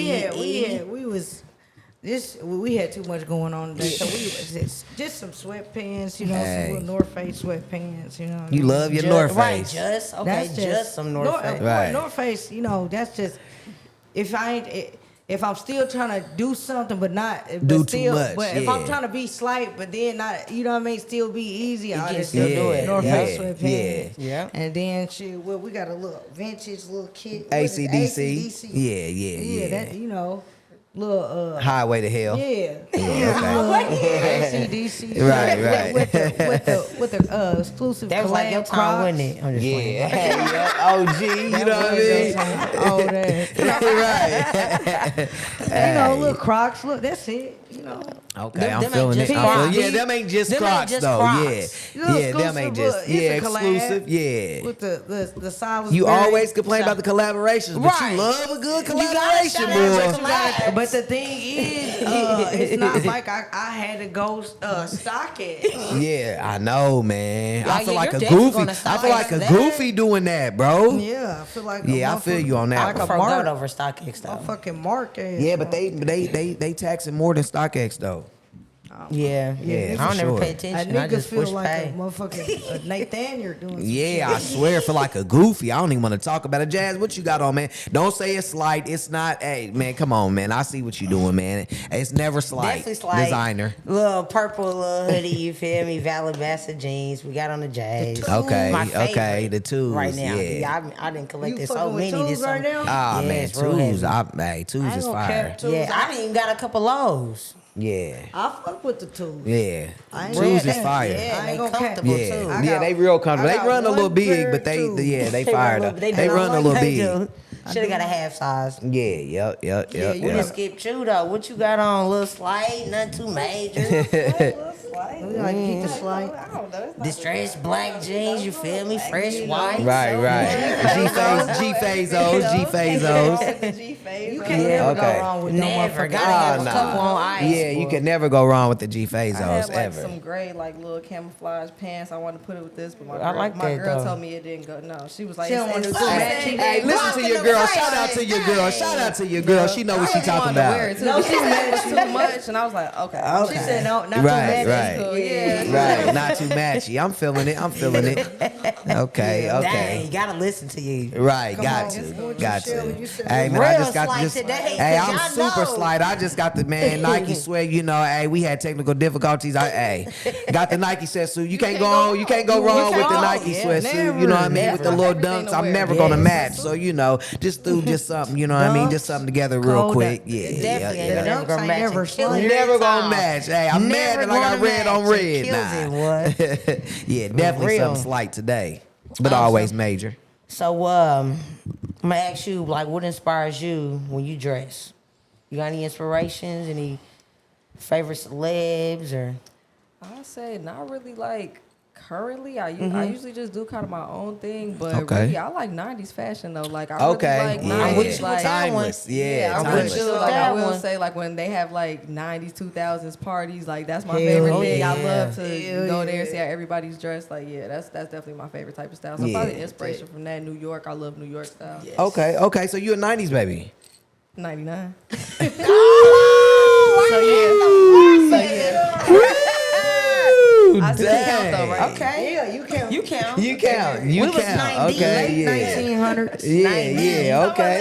A: We had too much going on today, so we was just some sweatpants, you know,
B: Hey.
A: some little North Face sweatpants, you know.
B: You love your
C: Just,
B: North
C: right,
B: Face.
C: just okay,
A: That's
C: just some North Face.
B: Right.
A: North Face, you know, that's just if I'm still trying to do something, but not
B: Do
A: but
B: too
A: still,
B: much,
A: But if I'm
B: yeah.
A: trying to be slight, but then not, you know what I mean, still be easy. I
C: can
A: just
C: still
A: do
C: do it.
A: North
B: Yeah,
A: Face sweatpants.
C: yeah.
A: And then shit, well, we got a little vintage little kit. what is it?
B: AC/DC. Yeah.
A: That, you know, little
B: Highway to hell.
A: yeah.
B: Okay.
A: AC/DC.
B: Right.
A: With the exclusive
C: That was like your
A: collab
C: time,
A: Crocs.
C: wasn't it? I'm just playing.
B: Yeah. OG, you know what I mean?
A: Oh, that.
B: Right.
A: You know, little Crocs. Look, that's it. You know,
B: Okay,
C: Them
B: I'm
C: ain't
B: feeling
C: just
B: it.
C: Crocs.
B: Yeah, them ain't just
C: Them ain't
B: Crocs
C: just
B: though.
C: Crocs.
A: Little
B: Yeah, them ain't
A: exclusive,
B: just
A: but it's a collab
B: exclusive. Yeah.
A: with the side was
B: You
A: very-
B: always complain about the collaborations, but
C: Right.
B: you love a good
C: You gotta
B: collaboration,
C: shout out
B: boy.
C: to collabs.
A: But the thing is, it's not like I had to go stock it.
B: Yeah, I know, man.
C: Yeah,
B: I feel
C: yeah,
B: like
C: you're
B: a
C: definitely
B: goofy.
C: gonna
B: I
C: stock
B: feel like a
C: that.
B: goofy doing that, bro.
A: Yeah, I feel like
B: Yeah, I feel you on that
A: like
B: one.
A: a
C: Forgot
A: mark,
C: over StockX
A: a
C: though.
A: fucking mark.
B: Yeah, but they taxing more than StockX though.
C: Yeah,
B: Yeah,
C: I don't
B: for
C: never
B: sure.
C: pay
A: A
C: attention. I
A: nigga
C: just
A: feel
C: push
A: like
C: pay.
A: a motherfucking Nathaniel doing some
B: Yeah,
A: shit.
B: I swear, I feel like a goofy. I don't even want to talk about it. Jazz, what you got on, man? Don't say it's slight. It's not. Hey, man, come on, man. I see what you doing, man. It's never slight.
C: Definitely slight.
B: Designer.
C: Little purple little hoodie, you feel me? Valabassa jeans. We got on the J's.
B: Okay,
C: My
B: okay,
C: favorite
B: the twos.
C: right now.
B: Yeah.
C: I didn't collect
A: You
C: this
A: fucking
C: so
A: with
C: many this
A: twos right
C: summer.
A: now?
B: Ah,
C: Yeah,
B: man,
C: it's real
B: twos.
C: heavy.
B: Twos
A: I ain't
B: is
A: gonna
B: fire.
A: cap twos.
C: Yeah, I didn't even got a couple lows.
B: Yeah,
A: I fuck with the tools.
B: yeah.
A: I ain't
B: Twos
A: gonna
B: is
A: cap.
B: fire.
C: Yeah,
A: I
C: they
A: ain't gonna cap.
C: comfortable
B: Yeah,
C: too.
A: I
B: yeah,
A: got-
B: they real comfortable.
A: I
B: They
A: got
B: run a little
A: one
B: big,
A: pair
B: but
A: of
B: they
A: twos.
B: they fired up. They run a little big.
C: Should have got a half size.
B: Yeah, yep.
A: you
C: We
B: Yeah.
C: done skipped you though. What you got on? Little slight, nothing too major.
A: We like to keep the slight.
C: Distressed black jeans, you feel me? Fresh white.
B: Right. G Phazos.
A: You can't
B: Yeah,
A: never
B: okay.
A: go wrong with no
C: Never.
A: motherfucking.
C: Gotta have a
B: nah.
C: couple on ice.
B: Yeah, you
C: boy.
B: can never go wrong with the G
D: I
B: Phazos
D: had like
B: ever.
D: some gray, like little camouflage pants. I wanted to put it with this, but
C: I like
D: my
C: that,
D: girl
C: though.
D: told me it didn't go. No, she was like,
A: She don't want
D: it's
A: to do
D: too
A: that.
D: matchy.
B: Hey, listen to your girl. Shout out to your girl. Shout out to your girl. She know what she
D: I
B: talking
D: wanted to wear
B: about.
D: it too, but she said it was too much, and I was like, okay.
A: She said no, not
B: Right,
A: too
B: right.
D: Cool, yeah.
B: Right, not too matchy. I'm feeling it. Okay.
C: Dang, you gotta listen to you.
B: Right,
A: Come
B: got
A: on,
B: to,
A: what
B: got
A: you
B: to.
A: said, you said
B: Hey man,
C: real
B: I just got
C: slight
B: this.
C: today,
B: Hey,
C: 'cause
B: I'm
C: y'all
B: super
C: know.
B: slight. I just got the man Nike sweat. You know, hey, we had technical difficulties. Got the Nike sweatsuit. You can't go on. You can't go wrong with the Nike
C: Yeah,
B: sweatsuit. You know what I mean? With the little
D: Everything
B: dunks,
D: to
B: I'm
D: wear.
B: never gonna
C: Yes.
B: match. So you know, just do just something. You know what I mean? Just something together real
A: Cold
B: quick.
A: up.
B: Yeah,
C: Definitely
B: yeah,
C: ain't
B: yeah.
C: never gonna
A: Ain't
C: match.
A: never
C: and kill
A: slight.
C: it
B: Never
C: every
B: gonna
C: time.
B: match. Hey, I'm mad
C: Never
B: that I got
C: gonna
B: red on
C: match.
B: red.
C: It kills it, what?
B: Yeah, definitely
C: real.
B: something slight today, but always major.
C: So, I'm gonna ask you, like, what inspires you when you dress? You got any inspirations? Any favorite celebs or?
D: I say not really like currently. I usually just do kind of my own thing, but
B: Okay.
D: really I like '90s fashion though. Like I
B: Okay,
D: really like
B: yeah.
C: I'm with
D: '90s
C: you
D: like
C: with that one.
B: Timeless, yeah,
D: I
B: timeless.
D: really do. Like I
C: That
D: will
C: one.
D: say like when they have like '90s 2000s parties, like that's my
A: Hell
D: favorite
A: yeah.
D: thing. I love to
A: Hell
D: go there
A: yeah.
D: and see how everybody's dressed. Like yeah, that's definitely my favorite type of style. So
B: Yeah.
D: probably inspiration from that. New York, I love New York style.
B: Okay. So you a '90s baby?
D: '99. I still count though, right?
C: Okay.
A: Yeah, you count.
C: You count.
B: You count. You
C: We was
B: count.
C: 90s,
B: Okay.
A: Late
B: Yeah.
A: 1900s.
B: Yeah. Okay.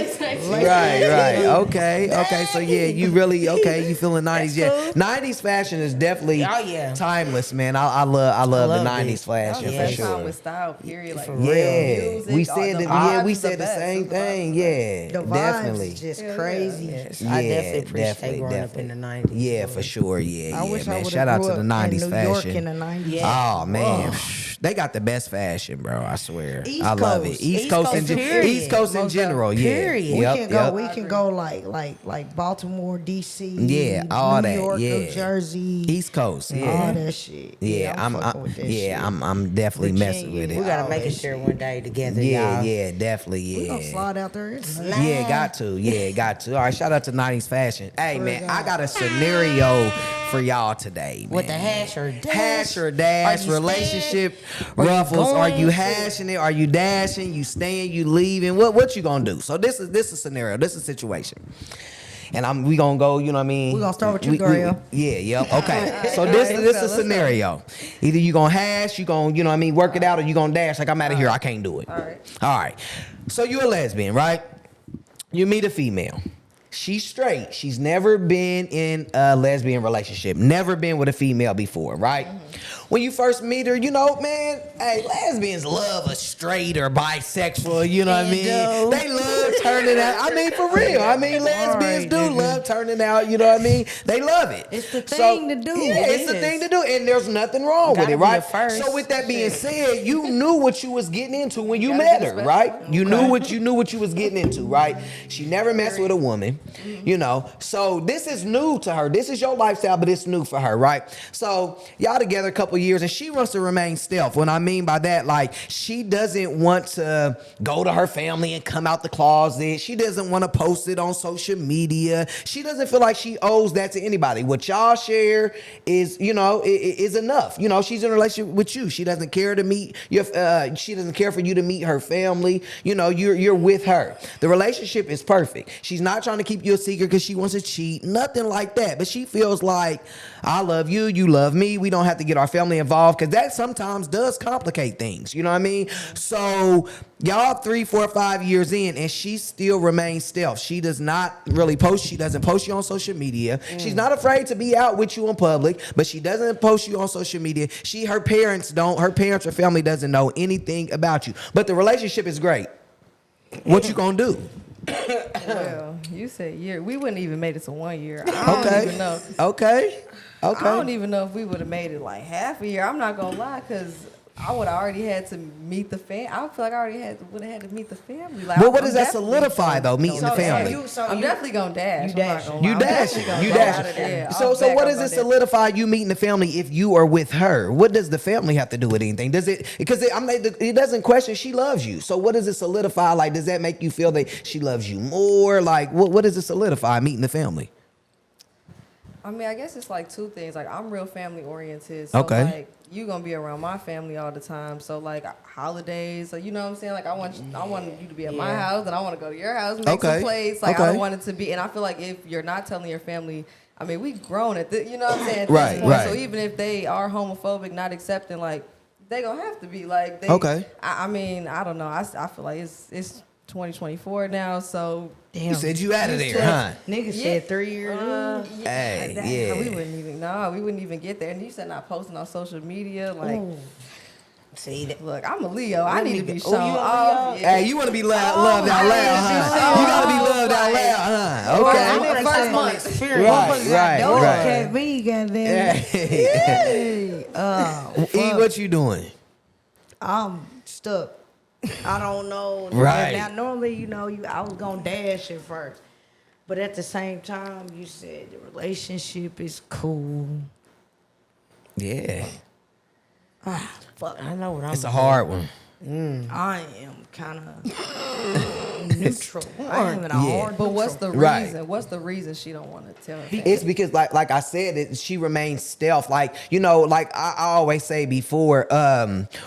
B: Right. Okay. So yeah, you really you feeling '90s? Yeah. '90s fashion is definitely
C: Oh, yeah.
B: timeless, man. I love the
C: love
B: '90s
C: it.
B: fashion
D: That
B: for
D: was the time
B: sure.
D: with style, period. Like
C: For
B: Yeah,
D: music,
B: we
D: all
B: said
D: the
B: that.
D: vibes
B: Yeah, we
D: is the
B: said the
D: best.
B: same
D: The vibes
B: thing.
D: is the
B: Yeah,
A: The vibes
B: definitely.
A: is just
D: Yeah,
A: crazy.
C: Yes,
B: Yeah,
C: I definitely appreciate
B: definitely,
C: growing up in the '90s.
B: Yeah, for sure. Yeah,
A: I wish I
B: man.
A: would
B: Shout
A: have
B: out
A: grew
B: to
A: up
B: the
A: in
B: '90s
A: New York
B: fashion.
A: in the 90s.
C: Yeah.
B: Oh man, they got the best fashion, bro. I swear.
A: East
B: I love it.
A: Coast.
B: East Coast in
C: period.
B: East Coast in
D: Most
B: general. Yeah.
C: Period.
A: We
B: Yep,
A: can go.
B: yep.
A: We can go like Baltimore, DC.
B: Yeah, all
A: New
B: that.
A: York,
B: Yeah.
A: New Jersey.
B: East Coast.
A: all
B: Yeah.
A: that shit.
B: Yeah,
A: I'm fucking with that shit.
B: I'm definitely messing with
A: Virginia.
B: it.
C: We gotta
A: all
C: make
A: that
C: it there
A: shit.
C: one day together,
B: Yeah,
C: y'all.
B: yeah, definitely,
A: We gonna
B: yeah.
A: slide out there. It's
B: Yeah, got to. Yeah, got to. All right, shout out to '90s fashion. Hey, man, I got a scenario for y'all today, man.
C: With the hash or dash?
B: Hash or dash,
C: Are you
B: relationship
C: staying? Are you
B: ruffles. Are you
C: going?
B: hashing it? Are you dashing? You staying? You leaving? What you gonna do? So this is a scenario. This is a situation. And we gonna go, you know what I mean?
A: We gonna start with you, Dariel.
B: Yep. Okay. So this is a scenario. Either you gonna hash, you gonna, you know what I mean, work it out, or you gonna dash. Like I'm out of here, I can't do it.
D: All right.
B: All right. So you're a lesbian, right? You meet a female. She's straight. She's never been in a lesbian relationship. Never been with a female before, right? When you first meet her, you know, man, hey, lesbians love a straight or bisexual, you know what I
C: They
B: mean?
C: do.
B: They love turning out. I mean, for real. I mean, lesbians do love turning out, you know what I mean? They love it.
A: It's the thing to do.
B: Yeah,
C: It
B: it's the
C: is.
B: thing to do. And there's nothing wrong with
C: Gotta
B: it,
C: be
B: right?
C: a first.
B: So with that being said, you knew what you was getting into when you
D: Gotta
B: met
D: be
B: her,
D: special.
B: right? You knew what you was getting into, right? She never messed with a woman, you know. So this is new to her. This is your lifestyle, but it's new for her, right? So y'all together a couple years, and she wants to remain stealth. What I mean by that, like, she doesn't want to go to her family and come out the closet. She doesn't want to post it on social media. She doesn't feel like she owes that to anybody. What y'all share is, you know, is enough. You know, she's in a relationship with you. She doesn't care to meet your. She doesn't care for you to meet her family. You know, you're with her. The relationship is perfect. She's not trying to keep you a secret because she wants to cheat. Nothing like that. But she feels like, I love you. You love me. We don't have to get our family involved, because that sometimes does complicate things. You know what I mean? So y'all 3, 4, 5 years in, and she still remains stealth. She does not really post. She doesn't post you on social media. She's not afraid to be out with you in public, but she doesn't post you on social media. Her parents or family doesn't know anything about you. But the relationship is great. What you gonna do?
D: Well, you said year. We wouldn't even made it to 1 year. I don't even know.
B: Okay.
D: I don't even know if we would have made it like half a year. I'm not gonna lie, because I would have already had to meet the fam. I feel like I already would have had to meet the family. Like,
B: Well, what
D: I'm
B: does that
D: definitely
B: solidify
D: gonna-
B: though? Meeting the family.
D: I'm definitely gonna dash.
A: You dash.
B: You dashing. So what does it solidify you meeting the family if you are with her? What does the family have to do with anything? Does it, because it doesn't question she loves you. So what does it solidify? Like, does that make you feel that she loves you more? Like, what does it solidify meeting the family?
D: I mean, I guess it's like two things. Like, I'm real family oriented. So
B: Okay.
D: like, you gonna be around my family all the time. So like holidays, so you know what I'm saying? Like, I want you to be at my house, and I want to go to your house, make some plates. Like, I don't want it to be. And I feel like if you're not telling your family, I mean, we grown at this, you know what I'm saying? At this
B: Right,
D: point.
B: right.
D: So even if they are homophobic, not accepting, like, They gonna have to be like. They,
B: Okay.
D: I mean, I don't know. I feel like it's 2024 now, so.
A: Damn.
B: You said you out of there, huh?
A: Niggas said 3 years.
B: Hey,
D: We
B: yeah.
D: wouldn't even get there. And you said not posting on social media, like.
A: Ooh.
C: See that?
D: Look, I'm a Leo. I need to be
C: Oh,
D: shown
C: you a
D: off.
C: Leo?
D: Yeah.
B: Hey, you want to be loved out loud, huh? You gotta be loved out loud, huh?
D: Well,
B: Okay.
D: I
C: I'm
D: mean,
C: gonna
D: first
C: say
D: month.
C: experience.
B: Right.
A: Cat me, goddamn.
B: Hey. E, what you doing?
A: I'm stuck. I don't know.
B: Right.
A: Now, normally, I was gonna dash it first, but at the same time, you said the relationship is cool.
B: Yeah.
A: Fuck.
C: I know what I'm
B: It's a hard one.
A: I am kind of neutral. I am in a hard.
D: But what's the
B: Right.
D: reason? What's the reason she don't want to tell her?
B: It's because like I said, she remains stealth. Like, like I always say before,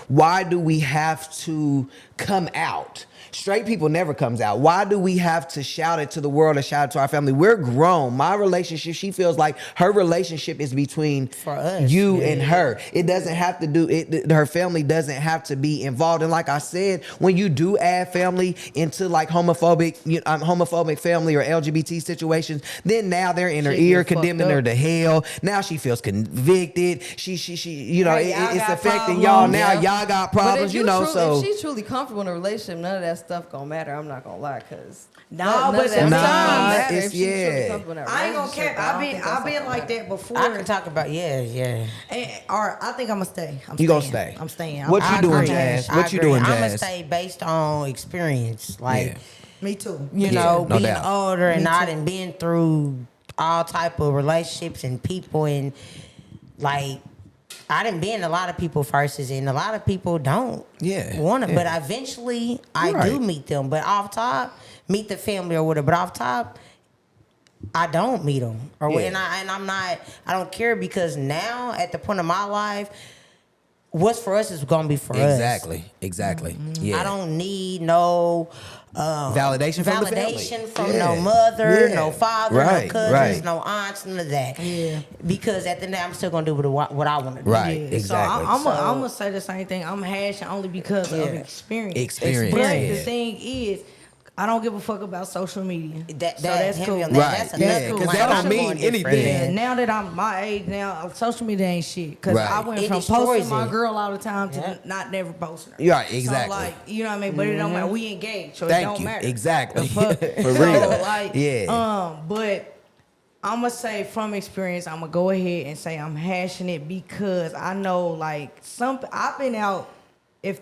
B: why do we have to come out? Straight people never comes out. Why do we have to shout it to the world or shout it to our family? We're grown. My relationship, she feels like her relationship is between
C: For us,
B: you
C: yeah.
B: and her. It doesn't have to do it. Her family doesn't have to be involved. And like I said, when you do add family into like homophobic family or LGBT situations, then now they're in her
A: Shit
B: ear,
A: get fucked
B: condemning her
A: up.
B: to hell. Now she feels convicted. She
A: Hey, y'all
B: it's
A: got
B: affecting y'all
A: problems.
B: now.
D: Yeah.
B: Y'all got
D: But
B: problems, so.
D: if she's truly comfortable in a relationship, none of that stuff gonna matter. I'm not gonna lie, cause
A: No,
D: none
A: but
D: of that stuff gonna
B: sometimes
D: matter
B: it's-
D: if she's truly
B: yeah.
D: comfortable in that
A: I ain't gonna
D: relationship.
A: cap.
D: I don't
A: I've
D: think that's
A: been
D: gonna
A: like
D: matter.
A: that before.
C: I can talk about yeah.
A: All right, I think I'm gonna stay.
B: You gonna stay?
A: I'm staying.
B: What you
C: I
B: doing,
C: agree.
B: Jazz?
C: I
B: What you
C: agree.
B: doing,
C: I'm gonna
B: Jazz?
C: stay based on experience, like
B: Yeah.
A: Me too.
C: you
B: Yeah,
C: know,
B: no
C: being
B: doubt.
C: older and
A: Me
C: I
A: too.
C: done been through all type of relationships and people and like I done been a lot of people verses and a lot of people don't
B: Yeah,
C: want to,
B: yeah.
C: but eventually I
B: Right.
C: do meet them. But off top, meet the family or whatever. But off top, I don't meet them or
B: Yeah.
C: and I'm not. I don't care because now at the point of my life, what's for us is gonna be for us.
B: Exactly. Yeah.
C: I don't need no
B: Validation from the family.
C: validation from
B: Yeah.
C: no mother,
B: Yeah.
C: no father,
B: Right,
C: no cousins,
B: right.
C: no aunts, none of that.
A: Yeah.
C: Because at the end, I'm still gonna do what I want to do.
B: Right.
A: Yeah,
B: Exactly.
A: So I'm
C: So-
A: gonna say the same thing. I'm hashing only because of
C: Yeah.
A: experience.
B: Experience,
A: But
B: yeah.
A: the thing is, I don't give a fuck about social media.
C: That
A: so that's
C: heavy
A: cool.
C: on that,
B: Right.
C: That's
B: Yeah,
C: another
B: 'cause
C: one.
B: that don't
C: I'm
B: mean
C: going different,
B: anything.
A: Yeah,
C: man.
A: now that I'm my age now, social media ain't shit. Cause
B: Right.
A: I went
C: It
A: from
C: destroys
A: posting my
C: it.
A: girl all the time to
C: Yeah.
A: not never posting her.
B: Right, exactly.
A: So like, you know what I mean? But it don't matter. We engaged, so it
B: Thank
A: don't
B: you.
A: matter.
B: Exactly.
A: The fuck?
B: For
A: So,
B: real.
A: like,
B: Yeah.
A: but I'm gonna say from experience, I'm gonna go ahead and say I'm hashing it because I know like I've been out. If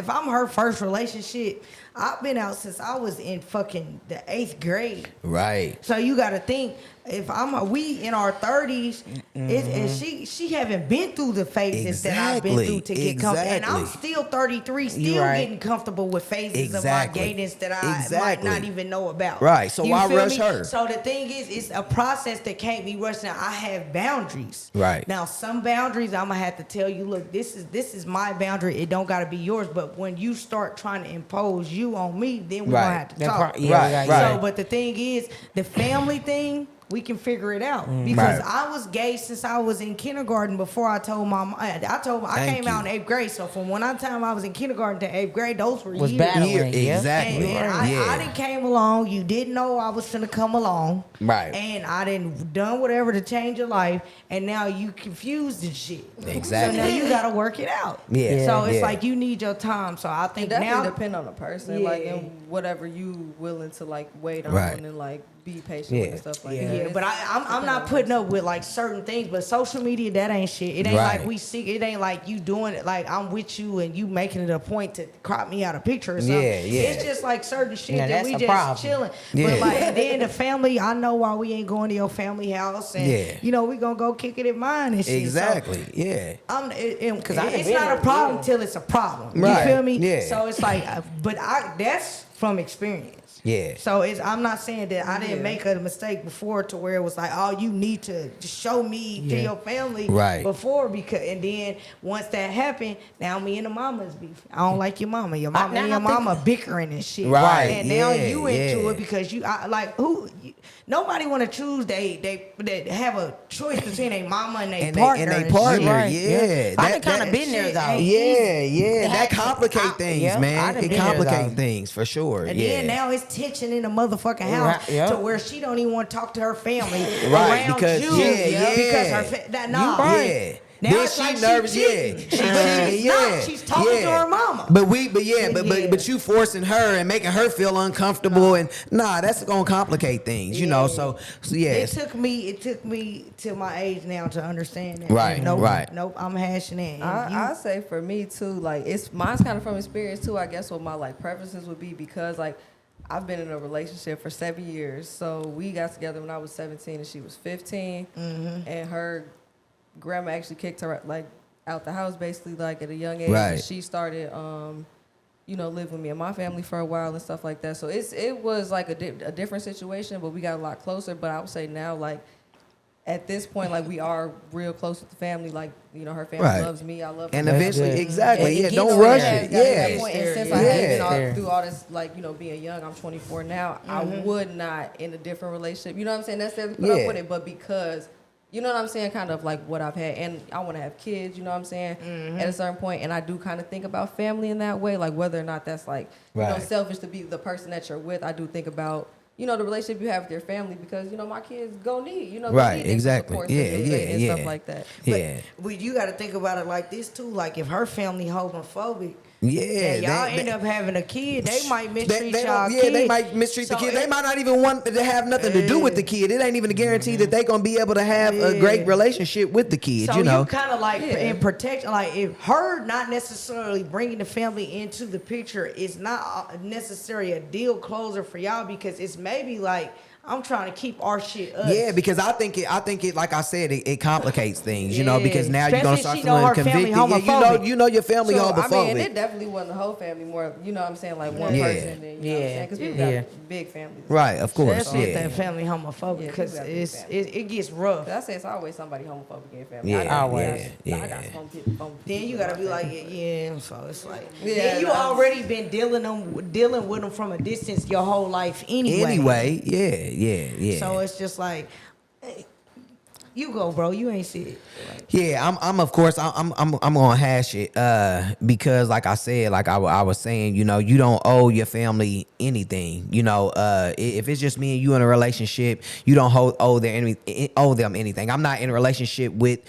A: I'm her first relationship, I've been out since I was in fucking the 8th grade.
B: Right.
A: So you got to think if we in our 30s, and she haven't been through the phases that I've been
B: Exactly,
A: through to get comfortable, and I'm
B: exactly.
A: still 33, still
C: You right.
A: getting comfortable with phases
B: Exactly,
A: of my gayness that I might
B: exactly.
A: not even know about.
B: Right, so
A: You
B: why
A: feel
B: rush
A: me?
B: her?
A: So the thing is, it's a process that can't be rushed. Now I have boundaries.
B: Right.
A: Now some boundaries I'm gonna have to tell you, look, this is my boundary. It don't gotta be yours. But when you start trying to impose you on me, then we're
B: Right.
A: gonna have to
C: That
A: talk.
C: part- yeah,
B: Right,
C: right.
A: So, but the thing is, the family thing, we can figure it out because
B: Right.
A: I was gay since I was in kindergarten. Before I told my mom, I
B: Thank
A: came out in
B: you.
A: 8th grade. So from one time I was in kindergarten to 8th grade, those were
C: Was
A: years.
C: battling,
B: Year,
C: yeah.
B: exactly.
A: And I
B: yeah.
A: didn't came along. You didn't know I was finna come along.
B: Right.
A: And I didn't done whatever to change your life. And now you confused and shit.
B: Exactly.
A: So now you gotta work it out.
B: Yeah.
A: So it's
B: Yeah.
A: like you need your time. So I
D: It
A: think
D: definitely
A: now.
D: depend on the person,
A: Yeah.
D: like and whatever you willing to like wait on
B: Right.
D: and like be patient
B: Yeah.
D: with and stuff like
C: Yeah.
D: that.
A: Yeah,
D: It's-
A: but I'm not putting up with like certain things, but social media, that ain't shit. It ain't
B: Right.
A: like we see, it ain't like you doing it like I'm with you and you making it a point to crop me out a picture or something.
B: Yeah, yeah.
A: It's just like certain shit
C: Now,
A: that
C: that's
A: we
C: a
A: just
C: problem.
A: chilling.
B: Yeah.
A: But like then the family, I know why we ain't going to your family house and
B: Yeah.
A: you know we gonna go kick it at mine and shit.
B: Exactly.
A: So,
B: Yeah.
A: Because
C: I done
A: it's
C: been
A: not a
C: there,
A: problem
C: yeah.
A: till it's a problem.
B: Right,
A: You feel me?
B: yeah.
A: So it's like, that's from experience.
B: Yeah.
A: So I'm not saying that I didn't make a mistake before to where it was like, oh, you need to just show me to
C: Yeah.
A: your family
B: Right.
A: before and then once that happened, now me and the mama's beef. I don't like your mama. Your mama
C: now
A: and your
C: I think-
A: mama bickering and shit.
B: Right,
A: And now
B: yeah,
A: you into
B: yeah.
A: it because nobody want to choose. They have a choice between a mama and
B: and
A: partner.
B: they partner,
C: Right.
B: yeah.
C: I done kind of been there though.
B: Yeah, that
C: It
B: complicate
C: happens.
B: things,
C: Yeah, I
B: man.
C: done
B: It
C: been there,
B: complicate
C: though.
B: things for sure.
A: And
B: yeah.
A: then now it's tension in the motherfucking house
C: Right, yeah.
A: to where she don't even want to talk to her family
B: Right,
A: around
B: because-
A: you.
B: yeah.
A: Because her nah.
B: Yeah.
A: Now
B: Then
A: it's
B: she
A: like
B: nervous,
A: she
B: yeah.
A: cheating.
B: She
A: But
B: cheating,
A: she's
B: yeah.
A: not. She's talking to her mama.
B: But you forcing her and making her feel uncomfortable and that's gonna complicate things, you know. So yes.
A: It took me to my age now to understand that.
B: Right,
A: Nope,
B: right.
A: Nope, I'm hashing it. And
D: I say for me too, like mine's kind of from experience too. I guess what my like preferences would be because like I've been in a relationship for 7 years. So we got together when I was 17 and she was 15, and her grandma actually kicked her like out the house basically like at a young age.
B: Right.
D: And she started live with me and my family for a while and stuff like that. So it was like a different situation, but we got a lot closer. But I would say now, like at this point, like we are real close with the family. Like her family
B: Right.
D: loves me, I love her.
B: And
C: That's
B: eventually,
C: good.
B: exactly.
D: And
B: Yeah,
D: it
B: don't
D: gets
B: rush
D: to
B: it.
D: that
B: Yeah.
D: point. And since
B: Yeah.
D: I have been
C: Fair.
D: through all this, being young, I'm 24 now. I would not in a different relationship. You know what I'm saying? Necessarily put up with it, but because. You know what I'm saying? Kind of like what I've had. And I want to have kids, you know what I'm saying? At a certain point. And I do kind of think about family in that way. Like whether or not that's like,
B: Right.
D: selfish to be the person that you're with. I do think about, the relationship you have with your family because, my kids go need,
B: Right,
D: need
B: exactly.
D: support,
B: Yeah,
D: stability, and
B: yeah.
D: stuff like that.
B: Yeah.
A: But you got to think about it like this too. Like if her family homophobic,
B: Yeah.
A: and y'all
B: they-
A: end up having a kid, they might mistreat
B: they
A: y'all
B: don't-
A: kid.
B: they might mistreat the
A: So
B: kid. They might not even want to have nothing to do with the kid. It ain't even a guarantee that they gonna be able to have a great relationship with the kid.
A: So
B: you know,
A: kind of like in protection, like if her not necessarily bringing the family into the picture is not necessarily a deal closer for y'all because it's maybe like I'm trying to keep our shit us.
B: yeah, because I think it, like I said, it complicates things. You know,
A: Yeah.
B: because now you're gonna
A: Especially
B: start
A: she know
B: feeling
A: her family
B: convicted. Yeah,
A: homophobic.
B: you know your family
D: So,
B: homophobic.
D: I mean, it definitely wasn't the whole family, more, you know what I'm saying, like one
B: Yeah.
D: person. And, you know what I'm saying? Because people
C: Yeah.
D: got big families.
B: Right, of course.
A: Especially if
B: Yeah.
A: that family homophobic
D: Yeah,
A: because
D: people got big
A: it's
D: families.
A: it gets rough.
D: I say it's always somebody homophobic in family.
B: Yeah,
D: I got
C: always.
B: yeah.
D: I got some people.
A: Then you gotta be like, yeah. So it's like,
D: Yeah,
A: then you
D: no.
A: already been dealing with them from a distance your whole life anyway.
B: Yeah.
A: So it's just like, hey, you go, bro. You ain't see it.
B: Yeah, I'm of course I'm gonna hash it because like I said, like I was saying, you don't owe your family anything. If it's just me and you in a relationship, you don't owe them anything. I'm not in a relationship with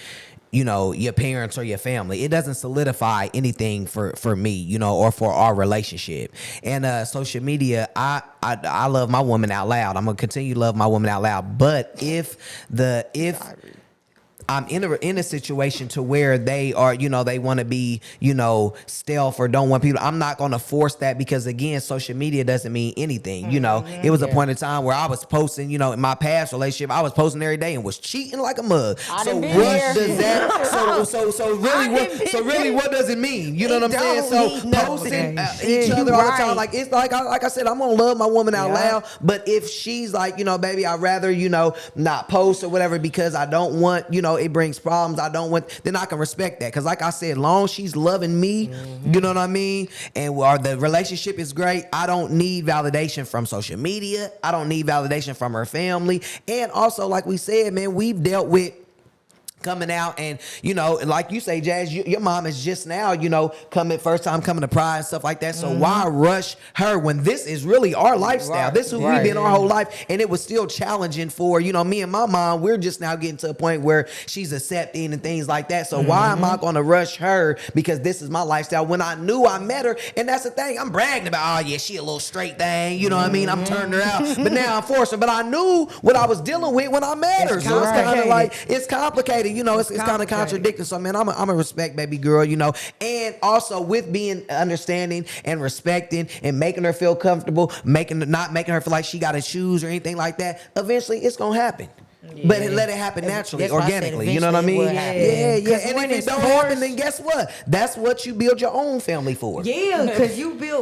B: your parents or your family. It doesn't solidify anything for me, or for our relationship. And social media, I love my woman out loud. I'm gonna continue to love my woman out loud. But if I'm in a situation to where they are, they want to be, stealth or don't want people. I'm not going to force that because again, social media doesn't mean anything. It was a point in time where I was posting, in my past relationship, I was posting every day and was cheating like a mug.
C: I
B: So
C: done
B: what
C: been there.
B: does that? So really, what does it mean? You know what I'm saying? So posting each other all the time, like it's like I said, I'm gonna love my woman out loud. But if she's like, baby, I'd rather not post or whatever because I don't want, it brings problems. Then I can respect that. Cause like I said, long she's loving me, you know what I mean? And the relationship is great. I don't need validation from social media. I don't need validation from her family. And also, like we said, man, we've dealt with coming out and, like you say, Jazz, your mom is just now, first time coming to Pride and stuff like that. So why rush her when this is really our lifestyle?
C: Right.
B: This is who we've been our whole life. And it was still challenging for, me and my mom. We're just now getting to a point where she's accepting and things like that. So why am I going to rush her because this is my lifestyle when I knew I met her? And that's the thing. I'm bragging about, oh yeah, she a little straight thing. You know what I mean? I'm turning her out. But now I'm forced her. But I knew what I was dealing with when I met her. So it's kind of like, it's complicated. It's kind of contradicting. So, man, I'm a respect baby girl, and also with being understanding and respecting and making her feel comfortable, not making her feel like she got to choose or anything like that. Eventually, it's gonna happen. Yeah. But let it happen naturally,
C: That's why I said
B: organically. You know what I mean?
C: eventually
B: Yeah.
A: Because
B: And
A: when
B: if it
A: it's
B: don't happen, then guess what? That's what you build your own family for.
A: Yeah, because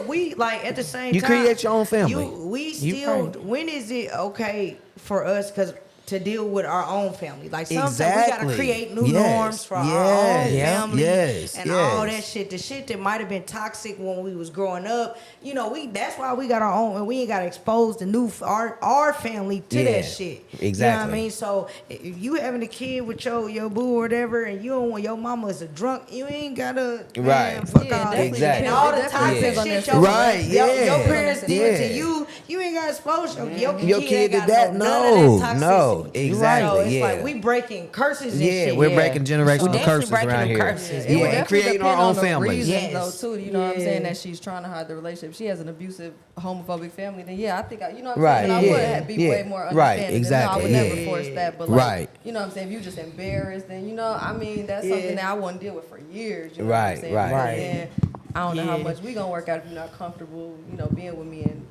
A: we like at the same
B: You
A: time.
B: create your own family.
A: When is it okay for us? Because to deal with our own family. Like sometimes we
B: Exactly.
A: gotta create new
B: Yes.
A: norms for our
B: Yes.
A: own
B: Yeah.
A: family
B: Yes.
A: and all that
B: Yes.
A: shit. The shit that might have been toxic when we was growing up. You know, that's why we got our own, and we ain't gotta expose the new our family to
B: Yeah.
A: that shit.
B: Exactly.
A: You know what I mean? So if you having a kid with your boo or whatever, and you don't want your mama is a drunk, you ain't gotta
B: Right.
A: fuck
D: Yeah,
A: all
D: definitely.
A: that.
B: Exactly.
A: And all the
D: It definitely
A: toxic
D: depends on
A: shit
D: their
A: your,
B: Right,
A: your
B: yeah.
A: parents did
B: Yeah.
A: to you, you ain't gotta expose your
B: Your
A: kid.
B: kid
A: ain't
B: did
A: gotta
B: that?
A: know none of that
B: No,
A: toxicity.
B: exactly,
A: So it's
B: yeah.
A: like we breaking curses and
B: Yeah,
A: shit.
B: we're
C: Yeah.
B: breaking
C: We
B: generational
C: definitely
B: curses
C: breaking
B: around
C: them
B: here.
C: curses.
D: It would
B: Yeah, and
D: definitely
B: creating our
D: depend
B: own
D: on the
B: families.
D: reasons,
C: Yes.
D: though, too. You know what I'm saying?
A: Yeah.
D: That she's trying to hide the relationship. She has an abusive, homophobic family. Then yeah, I think you know what I'm
B: Right,
D: saying. I
B: yeah,
D: would be
B: yeah.
D: way more
B: Right,
D: understanding.
B: exactly,
D: I would
B: yeah.
D: never force that. But like,
B: Right.
D: you know what I'm saying. If you just embarrassed, then you know, I mean, that's something
A: Yeah.
D: that I wouldn't deal with for years. You know
B: Right,
D: what I'm saying?
B: right.
D: Because
C: Right.
D: then I don't know how
A: Yeah.
D: much we gonna work out if you're not comfortable, you know, being with me and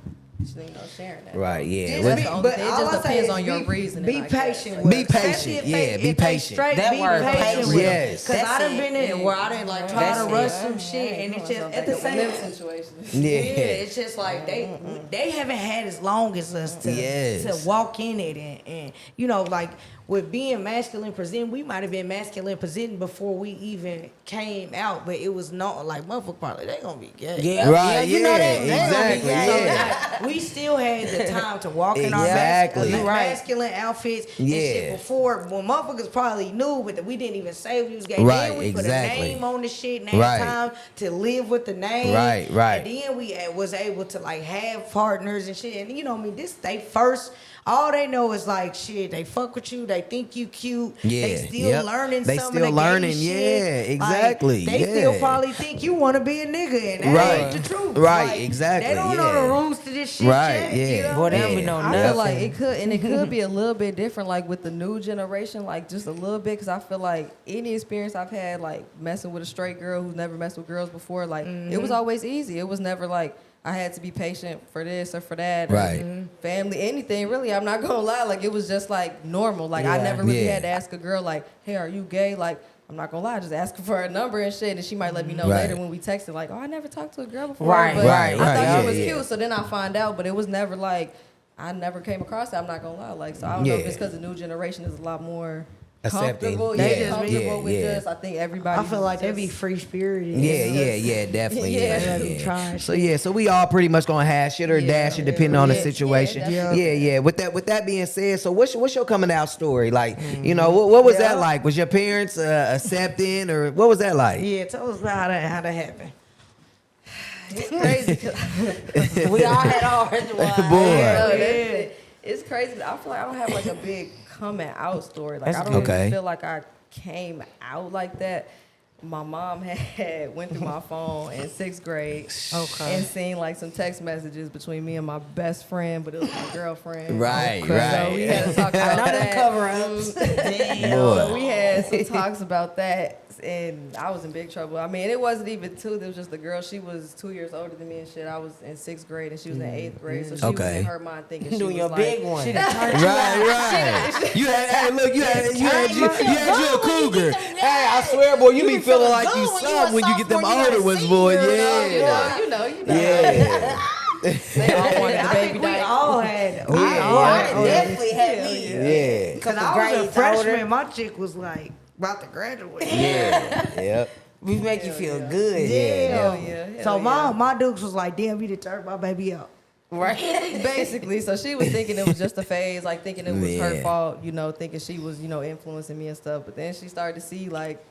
D: sharing that.
B: Right, yeah.
A: Just
B: Well,
D: That's
A: be-
D: the only
A: but
D: thing. It
A: all
D: just
A: I say
D: depends
A: is
D: on your reasoning,
A: Be
D: I guess.
A: patient
D: Like,
A: with
B: Be
A: them.
B: patient,
A: Especially if
B: yeah,
A: they-
B: be
A: if they
B: patient.
A: straight,
C: That
A: be
C: word,
A: patient
C: patience.
A: with
B: Yes.
A: Because I
C: That's
A: done
C: it.
A: been in where I didn't like try
C: That's
A: to
C: it.
A: rush some shit, and it's just at the same
D: situation.
B: Yeah.
A: it's just like they haven't had as long as us to
B: Yes.
A: walk in it and you know, like with being masculine presenting, we might have been masculine presenting before we even came out, but it was not like motherfucker probably they gonna be gay.
C: Yeah,
B: Right,
C: yeah, you know
B: yeah,
C: that. They gonna be
B: exactly,
C: gay.
A: So
B: yeah.
A: that we still had the time to walk in our
B: Exactly.
A: masculine outfits and
B: Yeah.
A: shit before when motherfuckers probably knew, but we didn't even say we was gay.
B: Right,
A: Then we
B: exactly.
A: put a name on the shit, name
B: Right.
A: time to live with the name.
B: Right, right.
A: And then we was able to like have partners and shit. And you know, I mean, this they first. All they know is like shit. They fuck with you. They think you cute.
B: Yeah,
A: They still
B: yep.
A: learning.
B: They
A: some
B: still
A: of the gay
B: learning,
A: shit.
B: yeah, exactly,
A: Like, they still
B: yeah.
A: probably think you want to be a nigga, and that
B: Right,
A: ain't the truth.
B: right,
A: Like,
B: exactly,
A: They don't know
B: yeah.
A: the rules to this shit.
B: Right,
A: yet,
B: yeah.
A: You know?
C: Boy, they don't be
B: Yeah.
C: know
D: I
C: nothing.
D: feel like it could be a little bit different, like with the new generation, like just a little bit, because I feel like any experience I've had, like messing with a straight girl who's never messed with girls before, like it was always easy. It was never like I had to be patient for this or for that, or
B: Right.
D: family, anything really. I'm not gonna lie, like it was just like normal. Like I
C: Yeah.
D: never really
B: Yeah.
D: had to ask a girl like, "Hey, are you gay?" Like I'm not gonna lie, just ask her for her number and shit, and she might let me know
B: Right.
D: later when we texted, like, "Oh, I never talked to a girl before."
C: Right,
D: but
C: right,
D: I
B: right,
D: thought
B: yeah,
D: she was
B: yeah.
D: cute, so then I find out, but it was never like I never came across that. I'm not gonna lie, like so I don't know if
B: Yeah.
D: it's because the new generation is a lot more
B: Accepting.
D: comfortable.
B: Yeah,
D: Yeah, comfortable
B: yeah,
D: with
B: yeah.
D: just. I think everybody.
A: I feel like they be
D: just-
A: free spirited.
B: Yeah, definitely.
D: Yeah.
B: Yeah,
A: They be
B: yeah.
A: trying
B: So yeah, so we all pretty much gonna hash it or
D: Yeah,
B: dash it depending on the
D: yeah,
B: situation.
D: yeah,
B: Yeah,
D: definitely.
B: yeah. With that being said, so what's your coming out story? Like, you know, what was that
A: Yeah.
B: like? Was your parents accepting or what was that like?
A: Yeah, tell us about how that happened.
D: It's crazy. 'cause-
C: We all had ours.
B: Boy.
D: Yeah,
A: Yeah.
D: it's crazy. I feel like I don't have like a big coming out story. Like
C: That's
D: I don't
B: good. Okay.
D: even feel like I came out like that. My mom had went through my phone in 6th grade and seen like some text messages between me and my best friend, but it was my girlfriend.
B: Right,
D: So we
B: right.
D: had to talk about
C: Know them
D: that.
C: cover-ups.
B: Boy.
D: So we had some talks about that, and I was in big trouble. I mean, it wasn't even two. There was just the girl. She was 2 years older than me and shit. I was in 6th grade, and she was in 8th grade. So she was
B: Okay.
D: in her mind thinking she
C: Doing
D: was
C: your
D: like,
C: big one.
B: Right. You had, hey, look, you had you a cougar. Hey, I swear, boy, you be feeling like you some when you get them older ones, boy. Yeah.
D: You know.
B: Yeah.
D: They all wanted the
A: I
D: baby
A: think we
D: diaper.
A: all had. We
B: Yeah,
A: all
B: yeah.
A: had.
C: Definitely had me.
B: Yeah.
A: Because
C: Couple
A: I was a
C: grades
A: freshman.
C: older.
A: My chick was like about to graduate.
B: Yeah. Yep.
C: We make you feel good.
A: Yeah.
D: yeah.
A: So
D: Hell
A: my dukes was like, damn, you done turned my baby out.
C: Right?
D: Basically, so she was thinking it was just a phase, like thinking it was her
B: Yeah.
D: fault, you know, thinking she was, you know, influencing me and stuff. But then she started to see like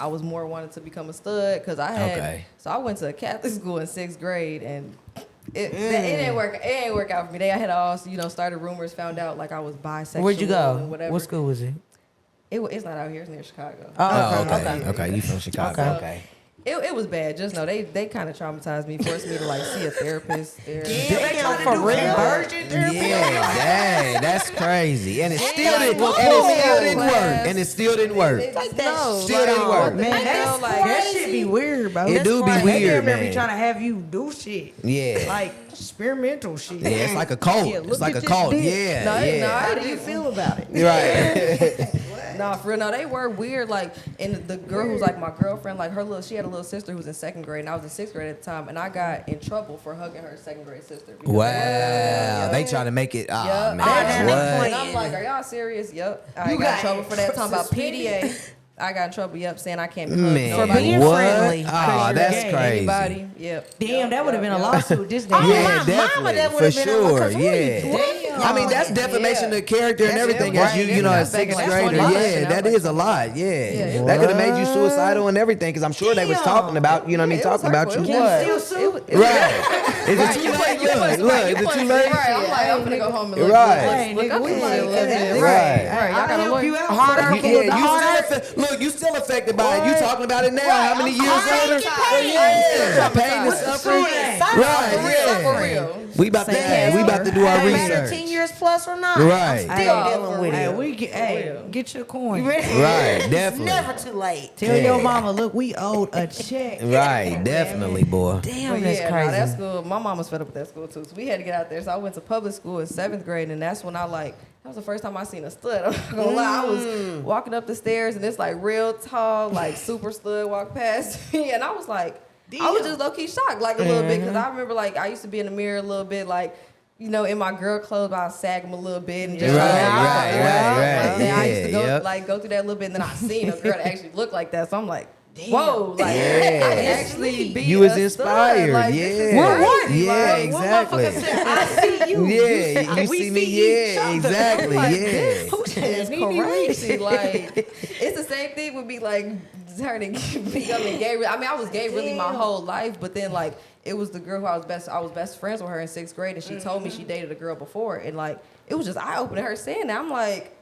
D: I was more wanting to become a stud because I had.
B: Okay.
D: So I went to a Catholic school in 6th grade and. It didn't work. It ain't work out for me. They had all, you know, started rumors, found out like I was bisexual.
C: Where'd you go?
D: And whatever.
C: What school was it?
D: It's not out here. It's near Chicago.
B: Oh,
C: Okay,
B: okay. You from Chicago.
C: Okay.
B: Okay.
D: It was bad. Just know they kind of traumatized me, forced me to like see a therapist.
A: They trying to
C: for
A: do
C: real?
A: conversion therapy.
B: Yeah, dang, that's crazy. And it still
D: like,
B: didn't,
D: what
B: and it still
D: class?
B: didn't work. And it still didn't work.
D: No,
B: Still didn't work.
A: Man,
D: I
A: that's
D: feel like
A: that shit be weird, bro.
B: It
A: That's
B: do be
A: why
B: weird,
A: they damn near
B: man.
A: be trying to have you do shit.
B: Yeah.
A: Like experimental shit.
B: Yeah, it's like a cult.
A: Yeah,
B: It's
A: look
B: like
A: at
B: a
A: this
B: cult.
A: dick.
B: Yeah,
D: No,
B: yeah.
A: How do you feel about it?
B: Right.
D: Nah, for real. No, they were weird. Like, and the girl who's like my girlfriend, like she had a little sister who was in 2nd grade, and I was in 6th grade at the time, and I got in trouble for hugging her 2nd grade sister.
B: Wow, they trying to make it. Oh,
D: Yep.
B: man,
D: And
B: what?
D: I'm like, are y'all serious? Yep. I got in trouble for that. Talking about PDA. I got in trouble, saying I can't be hugged.
B: Man,
C: For being
B: what?
C: friendly.
B: Oh, that's
A: gay.
B: crazy.
D: Anybody? Yep.
A: Damn, that would have been a lawsuit this day.
C: Oh,
B: Yeah,
C: my mama,
B: definitely,
C: that
B: for
C: would've been
B: sure.
C: a- 'cause
B: Yeah, I mean that's defamation of character and
D: That's
B: everything.
D: it,
B: As
D: right.
B: you know, as
D: That's
B: 6th
D: back in
B: grader,
D: that
B: yeah,
D: 20
B: that is a lot. Yeah, that could have made you suicidal and everything. Because I'm sure they was talking about, you know what I mean,
D: Yeah, it was
B: talking about you.
D: hurtful. It
B: What?
D: was still suit.
B: Right? Is it too late? Look, is it too late?
D: Right. I'm like, I'm gonna go home and look.
B: Right.
D: Look up
A: Nigga,
D: and shit a little bit.
B: Right.
D: Right. Y'all got a lawyer.
B: You still affected by it. You talking about it now? How many years later? Yeah, pain and suffering. Right.
D: For
B: Yeah.
D: real.
B: We about to do our
C: No matter
B: research.
C: 10 years plus or not.
B: Right.
C: I'm still dealing with
A: Hey,
C: it.
A: get your coin.
B: Right.
C: It's
B: Definitely.
C: never too late.
A: Tell your mama, look, we owed a check.
B: Right. Definitely, boy.
C: Damn,
D: But
C: that's
D: yeah,
C: crazy.
D: no, that school, my mom was fed up with that school too. So we had to get out there. So I went to public school in 7th grade, and that's when that was the first time I seen a stud. I'm not gonna lie. I was walking up the stairs, and this like real tall, like super stud walked past me, and I was like, I was just low key shocked, like a little bit, because I remember like I used to be in the mirror a little bit, like. You know, in my girl clothes, I'll sag them a little bit and just
B: Right.
D: And then I used to
B: Yeah,
D: go through that a little bit, and then I seen a girl that actually looked like that, so I'm like. Whoa, like I can actually be
B: You was
D: a
B: inspired,
D: stud. Like,
B: yeah.
D: this is
B: What?
D: crazy.
B: Yeah,
D: Like,
B: exactly.
A: I see you.
B: Yeah, you see me. Yeah, exactly.
D: like,
B: Yeah.
D: It's crazy. Like it's the same thing with me like turning becoming gay. I mean, I was gay really my whole life, but then like it was the girl who I was best friends with her in 6th grade, and she told me she dated a girl before, and like it was just eye opening her saying that. I'm like.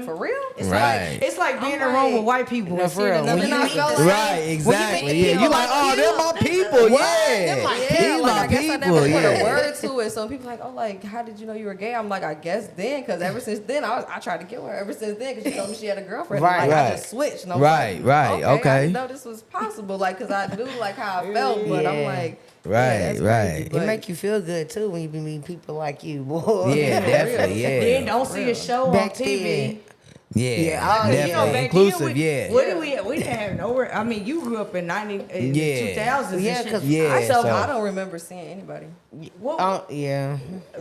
D: For real?
B: Right.
A: It's like being in a room with white people.
C: No,
A: and
C: for
A: seeing
C: real.
A: another
C: When you
A: nigga.
C: meet the
B: Right, exactly. Yeah, you like, oh, they're my people. Yeah,
D: Yeah,
B: these
D: like,
B: my
D: I guess I
B: people.
D: never put a
B: Yeah.
D: word to it. So people like, oh, like, how did you know you were gay? I'm like, I guess then, because ever since then, I tried to kill her. Ever since then, because she told me she had a girlfriend.
C: Right.
D: Like, I
B: Right.
D: just switched. And I was
B: Right,
D: like,
B: right, okay.
D: I didn't know this was possible, like, because I knew like how I felt, but I'm
C: Yeah.
D: like,
B: Right,
D: that's
B: right.
D: crazy,
C: It
D: but-
C: make you feel good too when you be meeting people like you, boy.
B: Yeah, definitely.
A: Then
B: Yeah,
A: don't see a show on
C: Back
A: TV.
B: yeah,
C: oh,
B: definitely
A: You know, back
B: inclusive.
A: then,
B: Yeah.
A: What did we didn't have nowhere. I mean, you grew up in 2000s.
C: Yeah,
A: and
C: 'cause
A: shit.
B: Yeah,
D: I
B: so-
D: don't remember seeing anybody.
A: Well,
C: Yeah.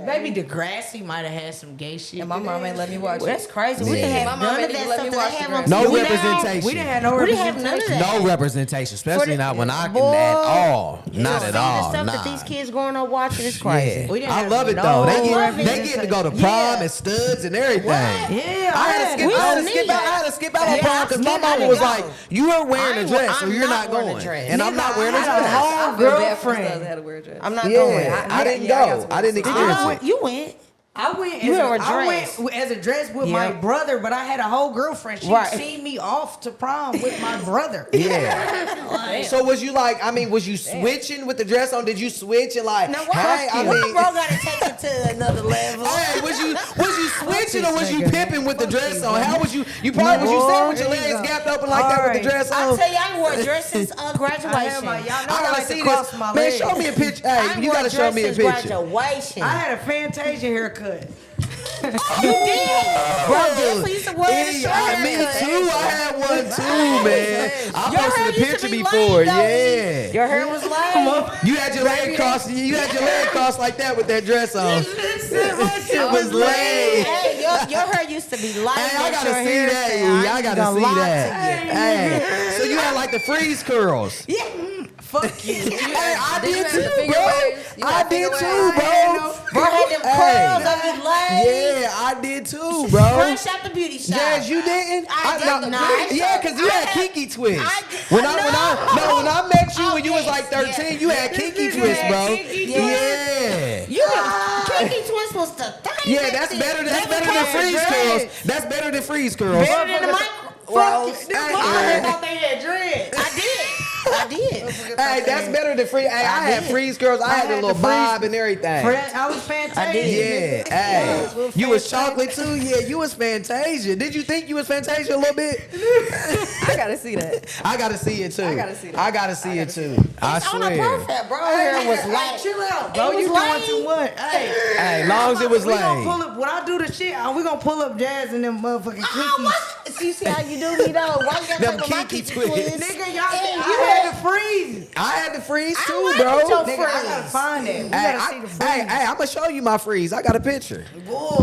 A: maybe Degrassi might have had some gay shit.
D: And my mom ain't let me watch
C: Well,
D: it.
C: that's crazy. We
B: Yeah.
C: didn't have
D: My mom
C: none of
D: ain't
C: that
D: even let
C: stuff
D: me
C: that
D: watch
C: they have
D: the
C: on
B: No
C: TV.
A: We didn't have-
B: representation.
A: We didn't have no
C: We didn't have
A: representation.
C: none of that.
B: No representation, especially not when I can
C: Boy.
B: at all. Not
C: See
B: at
C: the
B: all.
C: stuff
B: Nah.
C: that these kids growing up watching is crazy.
A: We didn't
B: I
A: have
B: love it
A: no
B: though.
A: representation.
B: They get to go to prom and studs and everything.
A: Yeah,
B: I had to
C: We
B: skip. I had to
C: don't
B: skip
C: need
B: out. I
C: that.
B: had to skip out on
C: Yeah,
B: prom because my
C: skip
B: mama
C: out
B: was
C: and
B: like,
C: go.
B: "You are wearing a dress, so
C: I'm
B: you're
C: not
B: not
C: wearing a
B: going."
C: dress.
B: And I'm not wearing a
A: I got a
B: dress.
A: whole
D: I feel bad for
A: girlfriend.
D: stuff that had to wear a dress.
C: I'm not
B: Yeah,
C: going.
B: I didn't
D: yeah, I
B: go.
D: got to
B: I didn't experience it.
C: You went.
A: I went
C: You
A: as
C: were a
A: I
C: dress.
A: went as a dress with my
C: Yeah.
A: brother, but I had a whole girlfriend. She
C: Right.
A: seen me off to prom with my brother.
B: Yeah. So was you like? I mean, was you switching with the dress on? Did you switch and like?
C: Now, why,
B: Hey, I
C: why
B: mean,
C: bro gotta take it to another level?
B: hey, was you switching or was you pimping with the dress on? How was you? You probably was you sitting with your legs gapped open like that with the dress
C: I
B: on?
C: tell you, I wore dresses since
A: I have
C: graduation.
A: my, y'all know
B: I
A: I
B: gotta
A: like
B: see
A: to
B: this.
A: cross my
B: Man,
A: legs.
B: show me a picture.
C: I
B: Hey, you
C: wore
B: gotta show me a
C: dresses
B: picture.
C: Graduation.
A: I had a Fantasia haircut.
C: You did. Bro, definitely used to wear the short
B: Me
C: haircut.
B: too. I had one too, man. I
C: Your hair
B: posted a
C: used to
B: picture
C: be
B: before.
C: laid, though.
B: Yeah.
C: Your hair was laid.
B: You had your leg crossed. You had your leg crossed like that with that dress on. It was laid.
C: Hey, your hair used to be light.
B: Hey, I gotta see that. I gotta see that. Hey, so you had like the freeze curls.
A: Yeah. Fuck you.
B: Hey, I
D: Did you
B: did
D: have the
B: too,
D: finger
B: bro.
D: waves? You
B: I
D: had
B: did
D: finger
B: too,
D: waves?
B: bro.
C: Bro had them curls on his legs.
B: Yeah, I did too, bro.
C: Fresh out the beauty shop.
B: Yes, you didn't.
C: I did not.
B: Yeah, cause you had Kiki twists. When I met you when you was like 13, you had Kiki twists, bro. Yeah.
C: You Kiki Twist was the thing.
B: Yeah, that's better. That's better than freeze curls. That's better than freeze curls.
C: Better than the micro.
A: Fuck
C: Fuck
A: you.
C: it.
A: I thought they had dreads.
C: I did. I did.
B: Hey, that's better than free. Hey, I had
C: did.
B: freeze girls. I had the little bob and everything.
A: I was fantastic.
C: I did.
B: Yeah, hey, you was chocolate too. Yeah, you was Fantasia. Did you think you was Fantasia a little bit?
D: I gotta see that.
B: I gotta see it too.
D: I gotta see that.
B: I gotta see it too. I
C: On the
B: swear.
C: profile, bro. Hair was light.
A: Chill out, bro.
C: It was
A: You doing
C: lame.
A: too much. Hey,
B: Hey, long as it was
A: we gonna
B: lame.
A: pull up when I do the shit. We gonna pull up Jazz and them motherfucking
C: How
A: kikis.
C: much? See how you do me though? Why you gotta
B: Them
C: take my
B: Kiki
C: Kiki
B: twins.
C: twins?
A: Nigga,
C: Hey,
A: you had to freeze.
B: I had the freeze
C: I
B: too,
C: like
B: bro.
C: it, your
A: Nigga, I gotta
C: freeze.
A: find that. We
B: Hey,
A: gotta see the freeze.
B: hey, I'm gonna show you my freeze. I got a picture.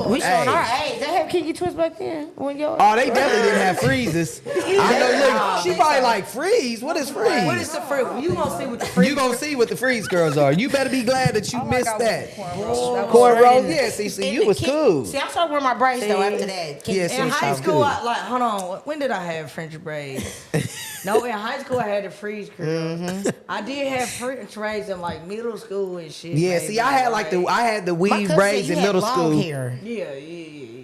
C: We
B: Hey.
C: showing our age. They have Kiki twins back then. When y'all.
B: Oh, they definitely didn't have freezes. I know. Look, she probably like freeze. What is freeze?
A: What is the freeze? You gonna see what the freeze?
B: You gonna see what the freeze girls are. You better be glad that you missed that.
D: Cornrows.
B: Cornrows, yeah. See,
C: In
B: you
C: the
B: was
C: Kiki-
B: cool.
C: See, I started wearing my braids though after that.
B: Yeah, see,
A: In
B: she
A: high
B: was
A: school,
B: good.
A: hold on. When did I have French braids? No, in high school I had the freeze curl. I did have French braids in like middle school and shit.
B: Yeah,
A: baby.
B: see, I had the
C: My
B: weave
C: cousin
B: braids
C: said
B: in
C: you had
B: middle
C: long
B: school.
C: Hair.
A: Yeah.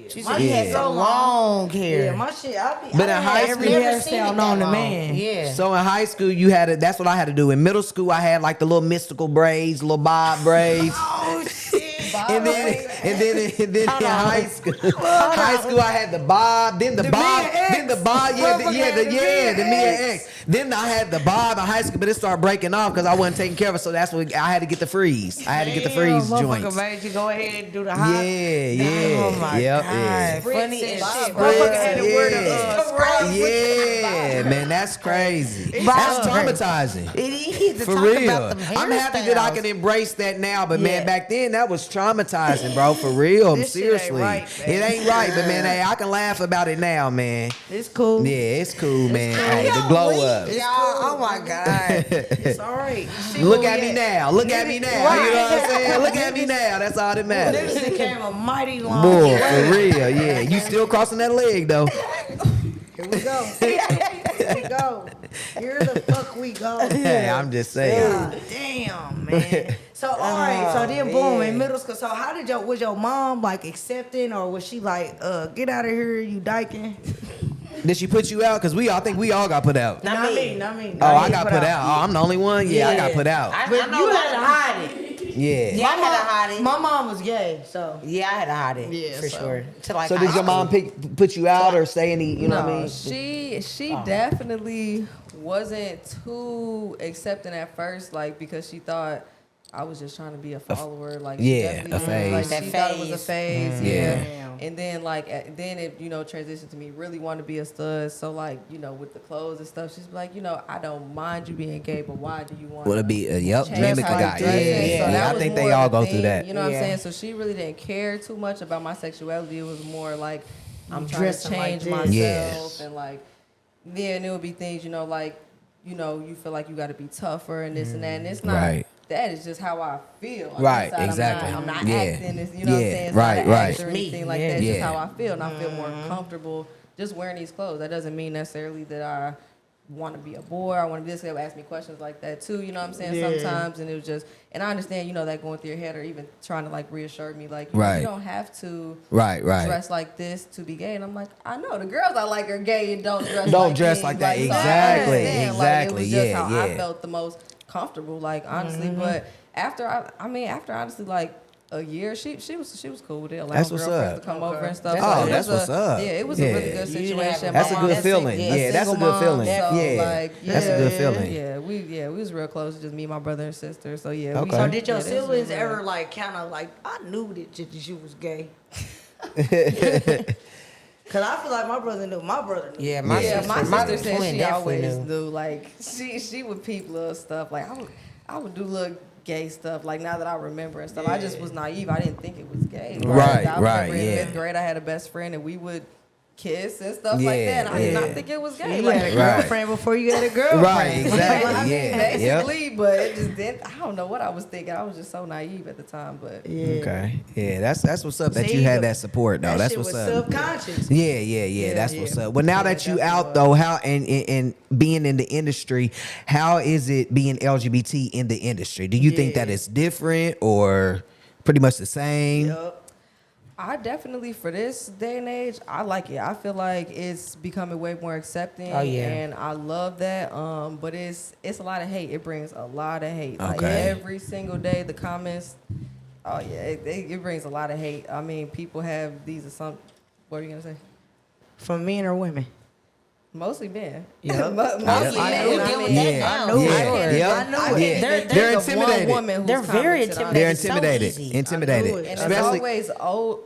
C: She
A: My
C: said you had
A: shit
B: Yeah.
C: some long hair.
A: Yeah, my shit.
B: But in high
A: every
B: school-
C: Never seen it
A: hairstyle
C: that
A: known to
C: long.
A: man.
C: Yeah.
B: So in high school, you had it. That's what I had to do. In middle school, I had like the little mystical braids, little bob braids.
A: Oh shit.
B: And then in high school, I had the bob, then the bob,
A: Mia X.
B: then the bob,
A: Motherfucker had the
B: the
A: Mia
B: Mia X. Then I had the bob in high school, but it started breaking off because I wasn't taking care of it. So that's what I had to get the freeze. I had to get the freeze joints.
A: Made you go ahead and do the hot.
B: Yeah.
C: Oh my
B: Yep,
C: God.
B: yeah.
C: Funny
A: Spritz
C: as
A: and
C: shit.
A: shit. Motherfucker had to wear the
B: Yeah, man, that's crazy. That's traumatizing.
C: It is to
B: For
C: talk
B: real.
C: about them
B: I'm happy that I
C: hairstyles.
B: can embrace that now, but
C: Yeah.
B: man, back then that was traumatizing, bro. For real.
A: This shit ain't
B: Seriously.
A: right,
B: It
A: man.
B: ain't right, but man, hey, I can laugh about it now, man.
A: It's cool.
B: Yeah, it's cool, man. Hey, the glow up.
C: Y'all, oh my God.
A: It's all right. See
B: Look
A: where
B: at
A: we
B: me now. Look at me now. You know what I'm saying? Look at me now. That's all that matters.
A: This became a mighty long
B: Boy,
A: way.
B: for real, yeah. You still crossing that leg though.
A: Here we go. Here we go. Here the fuck we go.
B: Hey, I'm just saying.
A: God damn, man. So all right, so then boom in middle school. So how did was your mom like accepting, or was she like, get out of here, you dyking?
B: Did she put you out? Cause I think we all got put out.
C: Not me.
A: Not me.
B: Oh, I got put out. Oh, I'm the only one. Yeah, I got put out.
C: I
A: But
C: know
A: you
C: that.
A: had to hide it.
B: Yeah.
C: Yeah, I had to hide it.
A: My mom was gay, so
C: Yeah, I had to hide it.
A: Yeah,
C: for
A: so-
C: sure. To like
B: So did
C: high
B: your mom
C: school.
B: put you out or say any? You know what I
D: No,
B: mean?
D: she definitely wasn't too accepting at first, like because she thought I was just trying to be a follower, like she
B: yeah,
D: definitely
B: a
D: was,
B: phase.
D: like
C: That
D: she thought it was a
C: phase.
D: phase,
B: Yeah.
D: And then then it transitioned to me really wanting to be a stud. So like with the clothes and stuff, she's like I don't mind you being gay, but why do you want?
B: Would it be? Yep,
D: change
B: mimic a
D: how you
B: guy.
D: dress?
B: Yeah,
D: So that
B: I
D: was
B: think
D: more
B: they
D: of
B: all
D: a
B: go through
D: thing,
B: that.
D: You know what
C: Yeah.
D: I'm saying? So she really didn't care too much about my sexuality. It was more like I'm trying to
A: Dressing like
D: change
A: this.
D: myself
B: Yes.
D: and like then it would be things you feel like you got to be tougher and this and that, and it's not.
B: Right.
D: That is just how I feel.
B: Right,
D: Inside,
B: exactly.
D: I'm not
B: Yeah.
D: acting. It's, you know what I'm
B: Yeah,
D: saying? It's
B: right,
D: not an
B: right.
D: act or anything
C: Me,
D: like
C: yeah.
D: that. It's just
B: Yeah.
D: how I feel, and I feel more comfortable just wearing these clothes. That doesn't mean necessarily that I want to be a boy. I want to be this. They'll ask me questions like that too. You know what I'm saying?
A: Yeah.
D: Sometimes, and it was just, and I understand, that going through your head, or even trying to like reassure me, like
B: Right.
D: you don't have to
B: Right.
D: dress like this to be gay. And I'm like, I know the girls I like are gay and don't dress
B: Don't
D: like
B: dress
D: me.
B: like that.
D: so I
B: Exactly,
D: understand.
B: exactly.
D: Like, it was just
B: Yeah,
D: how I
B: yeah.
D: felt the most comfortable, like honestly. But after honestly like a year, she was cool with it. Allowing
B: That's what's
D: girlfriends
B: up.
D: to come over and stuff.
B: Oh,
D: it
B: that's
D: was
B: what's up.
D: Yeah, it was
B: Yeah.
D: a really good
C: You didn't
D: situation.
C: have-
B: That's
D: My
B: a
D: mom-
B: good feeling.
C: yeah,
B: Yeah, that's a
D: single
B: good feeling.
D: mom, so,
B: Yeah,
D: like,
B: that's a good feeling.
D: Yeah, we was real close. Just me, my brother, and sister. So yeah.
B: Okay.
A: So did your
D: yeah, this was
A: siblings
D: real.
A: ever like kind of like I knew that you was gay? Cause I feel like my brother knew. My brother knew.
C: Yeah, my
D: Yeah,
C: sister,
D: my sister said
C: twin
D: she
C: definitely
D: always
C: knew.
D: knew. Like she would peep little stuff. Like I would do little gay stuff. Like now that I remember and stuff, I just was naive. I didn't think it was gay.
B: Right,
D: I
B: right,
D: remember in
B: yeah.
D: 5th grade, I had a best friend and we would kiss and stuff like
B: Yeah,
D: that. And I did
B: yeah.
D: not think it was gay.
A: You
D: Like,
A: had a
B: Right.
A: girlfriend before you had a girlfriend.
B: Right, exactly. Yeah.
D: basically, but it just didn't. I don't know what I was thinking. I was just so naive at the time. But
A: Yeah.
B: Okay. Yeah, that's what's up that
A: See,
B: you had
A: the-
B: that support though.
A: That
B: That's
A: shit
B: what's
A: was
B: up.
A: subconscious.
B: Yeah. That's
D: yeah.
B: what's up. Well, now
D: Yeah,
B: that you
D: definitely
B: out
D: was.
B: though, how and being in the industry, how is it being LGBT in the industry? Do you think that
A: Yeah.
B: it's different or pretty much the same?
A: Yup.
D: I definitely, for this day and age, I like it. I feel like it's becoming way more accepting.
C: Oh, yeah.
D: And I love that. But it's a lot of hate. It brings a lot of hate. Like
B: Okay.
D: every single day, the comments. Oh yeah, it brings a lot of hate. I mean, people have these assumptions. What are you gonna say?
A: From men or women?
D: Mostly men.
A: Yep.
D: Mostly
C: I
D: men.
C: knew
D: I
C: it.
D: mean,
B: Yeah.
A: I knew
B: Yeah.
A: it.
B: Yep.
A: I knew
D: I
A: it.
D: can't
C: They're-
D: think
B: they're
D: of one
B: intimidated.
D: woman who's
C: They're very
D: commented on it.
B: They're
C: intimidated. So
B: intimidated.
C: easy.
B: Intimidated.
A: I knew it.
D: And it's
B: Especially
D: always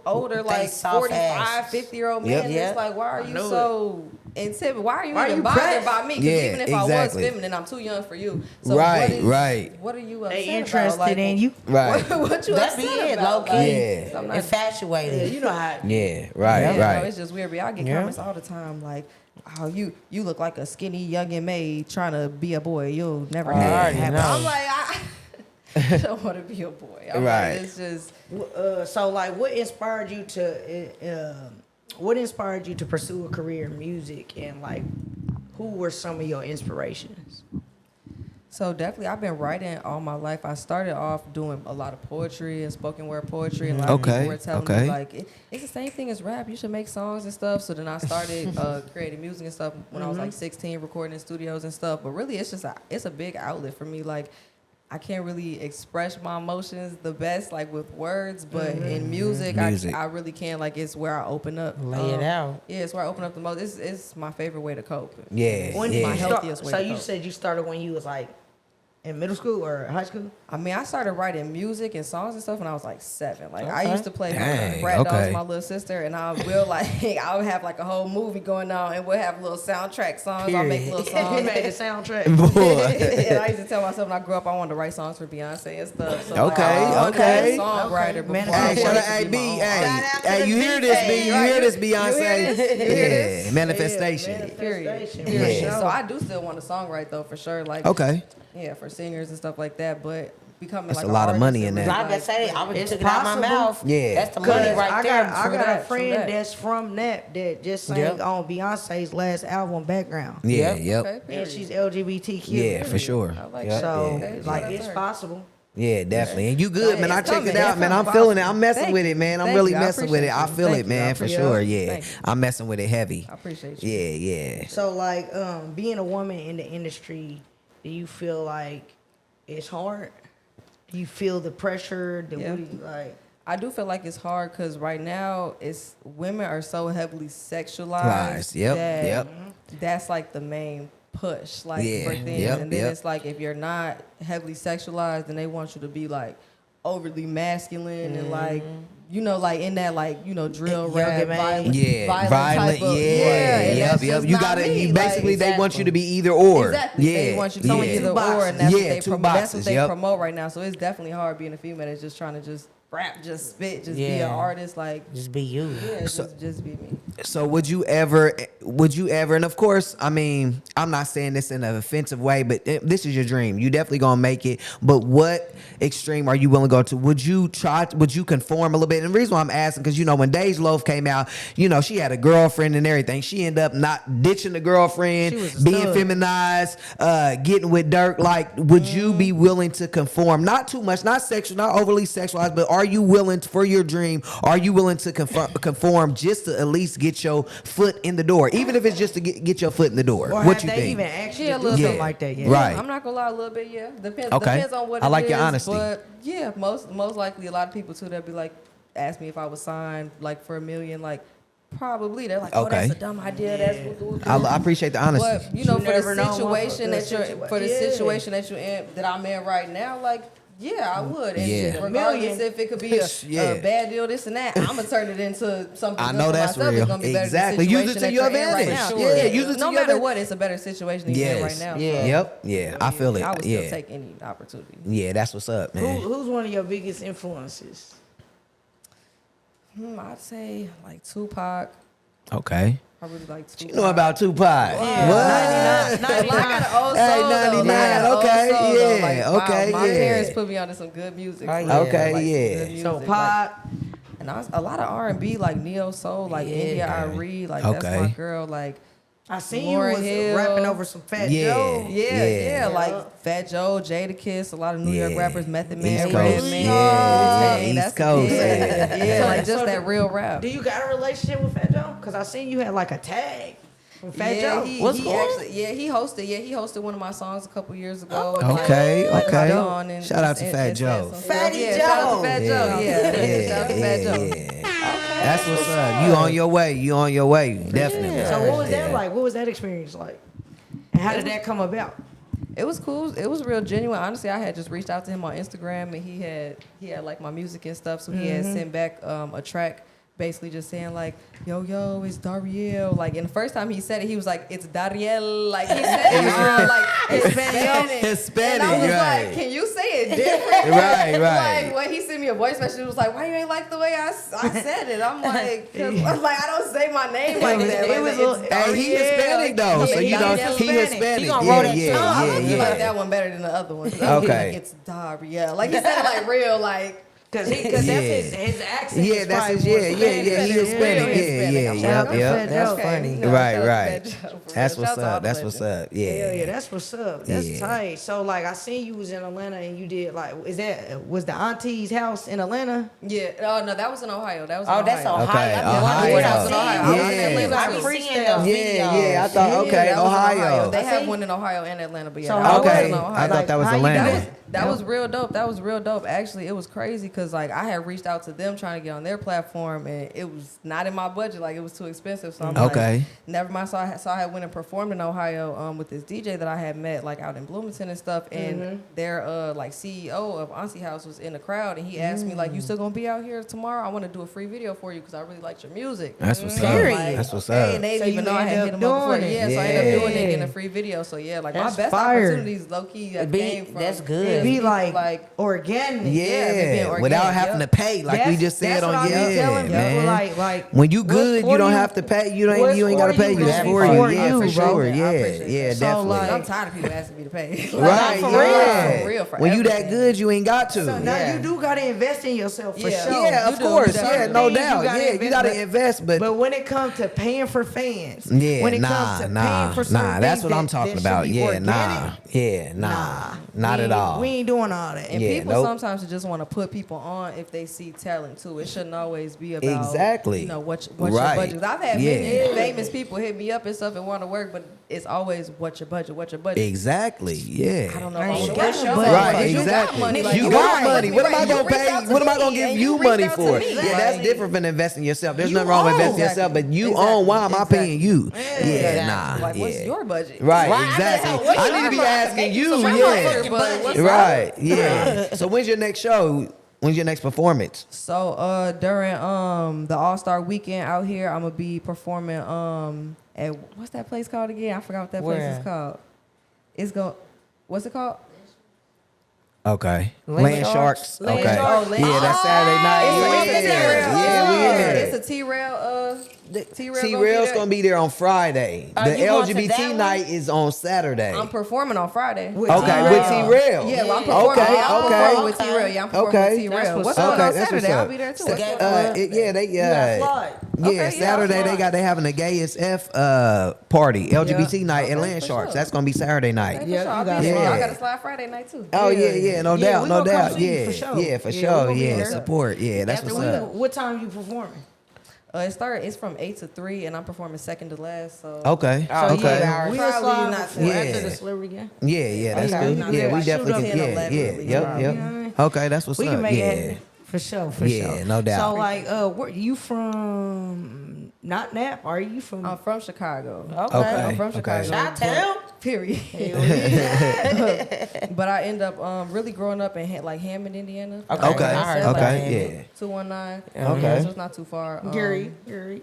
D: older, like
C: soft
D: 45,
C: ass.
D: 50-year-old
B: Yep.
D: men.
C: Yeah.
D: It's like, why are you
A: knew
D: so intimidated? Why are you
A: Why are
D: even
A: you
D: bothered
A: pressed?
D: by me? Because
B: Yeah,
D: even if I
B: exactly.
D: was feminine, I'm too young for you. So
B: Right, right.
D: What are you upset
A: They
D: about?
A: interested
D: Like,
A: in you.
B: Right.
D: what you
C: That be
D: upset
C: it,
D: about?
C: low key.
B: Yeah.
D: I'm not-
A: Yeah,
C: Infatuated.
A: you know how.
B: Yeah. Right.
D: Yeah,
B: Right.
D: no, it's just weird. But I get
C: Yeah.
D: comments all the time like, "Oh, you look like a skinny youngin' maid trying to be a boy. You'll never
C: I
D: have
C: already
D: it."
C: know.
D: I'm like, I don't want to be a boy. I'm
B: Right.
D: Like, it's just.
A: So like, what inspired you to pursue a career in music, and like, who were some of your inspirations?
D: So definitely, I've been writing all my life. I started off doing a lot of poetry and spoken word poetry, and a lot of
B: Okay,
D: people were telling
B: okay.
D: me like, it's the same thing as rap. You should make songs and stuff. So then I started creating music and stuff when I was like 16, recording in studios and stuff. But really, it's just it's a big outlet for me. Like, I can't really express my emotions the best like with words, but in music,
B: Music.
D: I really can. Like, it's where I open up.
C: Lay it out.
D: Yeah, it's where I open up the most. It's my favorite way to cope.
B: Yeah.
A: When
B: yeah.
A: did
D: My
A: you start?
D: healthiest way
A: So
D: to
A: you
D: cope.
A: said you started when you was like in middle school or high school?
D: I mean, I started writing music and songs and stuff when I was like 7. Like, I
C: Okay.
D: used to play
B: Dang,
D: Brat Dolls
B: okay.
D: with my little sister, and I will I would have like a whole movie going on, and we'll have little soundtrack songs. I'll make little
A: You
D: songs.
A: made the soundtrack.
D: And I used to tell myself when I grew up I wanted to write songs for Beyonce and stuff. So like,
B: Okay,
D: I wanted to
B: okay.
D: be a songwriter before
A: Man,
D: I
B: Hey,
D: wanted
B: shout out,
D: to
B: hey,
D: be
B: B,
D: my own
B: hey,
D: artist.
C: Shout out to
B: hey,
C: the
B: you hear this, B?
C: DJ,
B: You
D: right?
B: hear this,
D: You hear
B: Beyonce?
D: this? You hear this?
B: Yeah, manifestation.
D: Period.
A: Manifestation,
D: Period.
A: for sure.
D: So I do still want to songwrite though, for sure. Like,
B: Okay.
D: yeah, for singers and stuff like that. But becoming
B: That's
D: like
B: a
D: an
B: lot of
D: artist
B: money
D: and
B: in
D: really,
B: that.
C: Like I say, I was
A: It's
C: took it out my
A: possible.
C: mouth.
B: Yeah.
C: That's the money right
A: I
C: there.
A: got a
D: that,
A: friend
D: true that.
A: that's from that just sang
C: Yep.
A: on Beyonce's last album background.
B: Yeah,
C: Yep.
B: yep.
D: Okay,
A: And
D: period.
A: she's LGBTQ.
B: Yeah, for sure.
D: I like
B: Yep.
D: that.
A: So
D: Okay,
A: like
D: shout out
A: it's
D: to her.
A: possible.
B: Yeah, definitely. And you good,
D: Hey,
B: man. I
D: it's
B: checked it
D: coming.
B: out,
D: It's
B: man. I'm
D: coming.
B: feeling it. I'm messing
D: Thank
B: with
D: you.
B: it, man. I'm
D: Thank
B: really
D: you. I
B: messing with it. I
D: appreciate
B: feel
D: you.
B: it, man,
D: Thank
B: for
D: you.
B: sure.
D: Yeah.
B: Yeah.
D: Thank you.
B: I'm messing with it heavy.
D: I appreciate you.
B: Yeah, yeah.
A: So like being a woman in the industry, do you feel like it's hard? Do you feel the pressure?
D: Yeah.
A: What do you like?
D: I do feel like it's hard because right now it's women are so heavily sexualized.
B: Lies. Yep,
D: that
B: yep.
D: That's like the main push, like
B: Yeah,
D: for things.
B: yep,
D: And then
B: yep.
D: it's like if you're not heavily sexualized, then they want you to be like overly masculine and like like in that like drill
A: Young
D: rap,
A: and
D: violent,
B: Yeah,
D: violent
B: violent.
D: type of,
B: Yeah,
D: and
B: yep,
D: that's
B: yep.
D: just
B: You
D: not
B: gotta.
D: me.
B: You basically,
D: Like,
B: they want you to be either or.
D: Exactly.
B: Yeah,
D: They want you to
B: yeah.
D: be either
A: Two
D: or, and that's
B: Yeah,
D: what they
B: two
D: promote. That's
B: boxes,
D: what they
B: yep.
D: promote right now. So it's definitely hard being a female that's just trying to just rap, just spit, just be an
C: Yeah.
D: artist. Like,
C: Just be you.
D: yeah,
B: So-
D: just be me.
B: So would you ever, and of course, I mean, I'm not saying this in an offensive way, but this is your dream. You definitely gonna make it. But what extreme are you willing to go to? Would you conform a little bit? And the reason why I'm asking, because when Days Loaf came out, she had a girlfriend and everything. She ended up not ditching the girlfriend,
A: She was a
B: being
A: stud.
B: feminized, getting with Dirk. Like, would you be willing to conform? Not too much, not sexual, not overly sexualized, but are you willing for your dream? Are you willing to conform just to at least get your foot in the door, even if it's just to get your foot in the door?
A: Or
B: What
A: have
B: you
A: they
B: think?
A: even asked you
D: Yeah,
A: to
D: a
A: do
D: little
A: something
B: bit.
A: like that yet?
B: Right.
D: I'm not gonna lie, a little bit, yeah. Depends.
B: Okay.
D: Depends on what
B: I like
D: it
B: your
D: is,
B: honesty.
D: But yeah, most likely a lot of people too that be like, ask me if I was signed like for $1 million, like probably they're like, oh,
B: Okay.
D: that's a dumb idea. That's what.
B: I appreciate the honesty.
D: But
A: You
D: for
A: never
D: the
A: know,
D: situation
A: motherfucker.
D: situation that you're in, that I'm in right now, like. Yeah, I would. And
B: Yeah.
D: regardless if it could be
B: Yeah.
D: a bad deal, this and that, I'm gonna turn it into something.
B: I
D: good
B: know
D: for
B: that's
D: myself.
B: real.
D: It's gonna be better
B: Exactly.
D: than the
B: Use it to
D: situation
B: your
D: that you're in right
B: advantage.
D: now.
B: Yeah, use it to
D: no
B: your
D: matter
B: advantage.
D: what, it's a better situation than you're in right now.
C: Yeah.
D: So,
B: Yep. Yeah, I feel it.
D: I would
B: Yeah.
D: still take any opportunity.
B: Yeah, that's what's up, man.
A: Who's one of your biggest influences?
D: I'd say like Tupac.
B: Okay.
D: I really like Tupac.
B: You know about Tupac?
D: Yeah.
B: What?
D: 99. Like, I got an old
B: Hey,
D: soul, though.
B: 99,
D: Like, I got an old
B: okay,
D: soul, though.
B: yeah,
D: Like,
B: okay,
D: my
B: yeah.
D: parents put me onto some good music.
C: Oh,
D: for
C: yeah.
D: real,
B: Okay,
D: like,
B: yeah.
D: good music,
A: So
D: like-
A: pop.
D: and a lot of R&B, like neo soul, like
C: Yeah.
D: India Irie, like
B: Okay.
D: that's my girl. Like
A: I seen
D: Lauryn
A: you was
D: Hill.
A: rapping over some Fat
B: Yeah.
A: Joe.
D: Yeah, like Fat Joe, Jadakiss, a lot of New York rappers, Method Man,
B: East Coast.
D: Redman.
B: Yeah,
D: Wu-Tang,
B: East Coast.
D: Yeah, like just
A: So
D: that real rap.
A: Do you got a relationship with Fat Joe? Because I seen you had like a tag from Fat Joe.
D: He
C: What's
D: he
C: cool?
D: actually he hosted one of my songs a couple years ago.
A: Oh,
D: and,
B: Okay,
D: like,
B: okay.
D: hopped on and
B: Shout out to
D: and-
B: Fat
D: and said
B: Joe.
D: some
A: Fatty
D: stuff. Shout out to
A: Joe.
D: Fat Joe. Yeah. Shout out to Fat Joe.
B: That's what's up. You on your way. You on your way. Definitely.
A: So what was that
B: Yeah.
A: like? What was that experience like? And how did that come about?
D: It was cool. It was real genuine. Honestly, I had just reached out to him on Instagram, and he had like my music and stuff. So he had sent back a track, basically just saying like, "Yo, it's Dariel." Like, and the first time he said it, he was like, "It's Dariel." Like he said it real, like Hispanic.
B: Hispanic,
D: And I was
B: right.
D: like, "Can you say it different?"
B: Right.
D: Like when he sent me a voice message, it was like, "Why you ain't like the way I said it?" I'm like, "Cause I'm like I don't say my name like that."
A: It was
D: Like,
B: Hey, he Hispanic though, so you know he Hispanic.
C: He gonna roll that
B: Yeah,
C: tongue.
D: I
B: yeah,
D: feel like
B: yeah.
D: that one better than the other one.
B: Okay.
D: Like, it's Dariel. Like he said it like real, like
A: Because
B: Yeah.
A: that's his accent.
B: Yeah,
A: is
B: that's
A: probably
B: his.
A: more
B: Yeah.
A: Spanish.
B: He Hispanic. Yeah.
A: Shout out to
B: Yep.
A: Fat
C: That's
A: Joe.
C: funny.
D: No,
B: Right.
D: shout out to Fat Joe, for real.
B: That's what's
D: Shout out to all
B: up.
D: the
B: That's what's
D: legends.
B: up. Yeah.
A: Yeah, that's what's up. That's
B: Yeah.
A: tight. So like I seen you was in Atlanta and you did like was the auntie's house in Atlanta?
D: Yeah. Oh no, that was in Ohio. That was in
C: Oh, that's
D: Ohio.
C: Ohio.
B: Okay,
C: I've been
B: Ohio.
C: wondering.
D: That was in Ohio. I was in
B: Yeah.
D: Atlanta,
C: I
D: too.
C: be seeing those videos.
B: Yeah. I thought
A: Yeah,
B: okay,
D: that was in
B: Ohio.
D: They have
A: See?
D: one in Ohio and Atlanta, but yeah,
A: So
D: that
A: how
D: was
B: Okay,
D: in Ohio.
B: I thought that was
A: how you
B: Atlanta.
A: got it?
D: That was real dope. That was real dope. Actually, it was crazy because like I had reached out to them trying to get on their platform, and it was not in my budget. Like it was too expensive. So I'm
B: Okay.
D: like, never mind. So I had went and performed in Ohio with this DJ that I had met like out in Bloomington and stuff, and their like CEO of Auntie House was in the crowd, and he asked me like, "You still gonna be out here tomorrow? I want to do a free video for you because I really liked your music."
B: That's what's
C: Period.
B: up. That's what's
D: Okay,
B: up.
D: and they
A: So
D: didn't even
A: you
D: know I
A: ended
D: had
A: up
D: hit them up before.
A: doing it.
D: Yeah, so I ended up doing it in
B: Yeah.
D: a free video. So yeah, like
A: That's
D: my best
A: fire.
D: opportunities, low key, that
C: Be-
D: came from.
C: that's good.
A: It'd be
D: people
A: like organic.
D: it being
B: Yeah,
D: organic,
B: without having to
D: yep.
B: pay, like we just said
A: that's
B: on
A: what I be
B: yeah,
A: telling people,
B: man.
A: like
B: When you
A: what's
B: good,
A: for
B: you don't have to pay. You
A: What's
B: ain't gotta
A: for
B: pay.
A: you
B: You
A: is
B: it's
A: for
B: for
A: you,
B: you,
A: for
B: for
A: sure.
B: sure.
D: I
B: Yeah,
D: appreciate
B: yeah,
D: that.
A: So,
B: definitely.
A: like-
D: I'm tired of people asking me to pay.
B: Right,
A: for
B: yeah.
D: real. For real, for
B: when you that
D: everything.
B: good, you ain't got to.
A: So now
C: Yeah.
A: you do gotta invest in yourself for
D: Yeah.
A: sure.
B: Yeah,
D: You
B: of
D: do,
B: course.
D: you
B: Yeah,
D: definitely
B: no
A: do.
B: doubt.
A: You gotta
B: Yeah, you gotta invest,
A: But when it comes to paying for fans,
B: yeah,
A: when it
B: nah,
A: comes to
B: nah,
A: paying for certain
B: nah. That's
A: things
B: what I'm
A: that-
B: talking
A: that
B: about.
A: should be
B: Yeah,
A: organic,
B: nah, yeah, nah, not
A: we
B: at
A: ain't-
B: all.
A: We ain't doing all that.
D: And
B: Yeah,
D: people
B: nope.
D: sometimes just want to put people on if they see talent too. It shouldn't always be about
B: Exactly.
D: You know what's
B: Right.
D: your budget. I've had
B: Yeah.
D: many famous people hit me up and stuff and want to work, but it's always what's your budget. What's your budget?
B: Exactly. Yeah.
D: I don't know.
A: I
D: If I
A: ain't
D: want to
A: got
D: work
A: no
D: your
A: budget.
B: Right,
D: budget. You got
B: exactly.
D: money. Like,
B: You
D: you
B: got
D: right.
B: money. What am I
D: Right.
B: gonna
D: You reached
B: pay?
D: out to
B: What am I
D: me,
B: gonna give
D: and
B: you
D: reached
B: money
D: out to
B: for?
D: me.
B: Yeah,
D: Like,
B: that's different than investing in yourself. There's
A: You
B: nothing wrong with
A: own.
B: investing in yourself, but you
D: Exactly.
B: own. Why am I paying
D: Exactly.
B: you?
A: Yeah.
B: Yeah, nah.
D: Like, what's
B: Yeah.
D: your budget?
B: Right,
C: Right,
B: exactly.
C: what's
B: I need to be
C: your
B: asking
C: budget?
B: you.
C: So
B: Yeah.
D: But what's
B: Right. Yeah. So when's your next show? When's your next performance?
D: So during the All-Star weekend out here, I'm gonna be performing at what's that place called again? I forgot what that place
C: Where?
D: is called. What's it called?
B: Okay.
C: Land
B: Land Sharks.
D: Land
B: Okay.
D: Sharks. Land
B: Yeah, that's Saturday night. Yeah, we in there.
D: It's a T-Rail.
B: T-Rail's gonna be there on Friday.
C: Are
B: The
C: you going to
B: LGBT
C: that one?
B: night is on Saturday.
D: I'm performing on Friday.
A: With
B: Okay,
A: T-Rail.
B: with T-Rail.
D: Yeah, well, I'm
A: Yeah.
D: performing.
B: Okay,
D: I'm
B: okay.
D: performing with T-Rail. Yeah, I'm performing
B: Okay.
D: with T-Rail.
A: That's
D: What's
A: what's
D: going
B: Okay,
D: on
B: that's
D: Saturday?
B: what's
D: I'll
B: up.
D: be there too.
A: So-
D: What's going on?
B: Yeah, they
A: gotta fly.
D: Okay,
B: yeah,
D: yeah,
B: Saturday
D: I'll fly.
B: they're having a gay as F party, LGBT night at
D: Okay,
B: Land
D: for
B: Sharks.
D: sure.
B: That's gonna be Saturday night.
D: Okay, for
A: Yeah,
D: sure.
A: you
D: I'll
A: gotta
D: be there.
B: fly.
D: I got to slide Friday night too.
B: Oh yeah, no
A: Yeah,
B: doubt,
A: we
B: no
A: gonna come
B: doubt.
A: see you
B: Yeah,
A: for sure.
B: yeah, for
A: Yeah, we
B: sure.
A: gonna be
B: Yeah,
A: there.
B: support. Yeah, that's
D: After
B: what's
D: we-
B: up.
A: What time you performing?
D: It's from 8 to 3, and I'm performing second to last. So
B: Okay,
C: Oh,
B: okay.
C: yeah.
A: We'll
D: Probably
A: slide
D: not
A: before,
B: Yeah.
A: after the celebrity game.
B: Yeah, that's
A: Okay.
B: good.
A: Not
B: Yeah,
A: bad.
B: we
A: Shoot
B: definitely
A: up
B: can.
D: 10,
B: Yeah,
D: 11
B: yeah,
D: at least.
B: yep,
A: You know
B: yep.
A: what I mean?
B: Okay, that's what's
A: We
B: up.
A: can make
B: Yeah.
A: it for sure, for
B: Yeah,
A: sure.
B: no doubt.
A: So like, where you from? Not Nap? Are you from?
D: I'm from Chicago.
C: Okay.
D: I'm from
B: Okay.
D: Chicago.
C: Chi-town?
D: Period. But I end up really growing up in Hammond, Indiana.
C: Okay.
B: Okay,
C: I heard about
B: okay, yeah.
D: 219.
B: Okay.
D: So it's not too far.
A: Gary.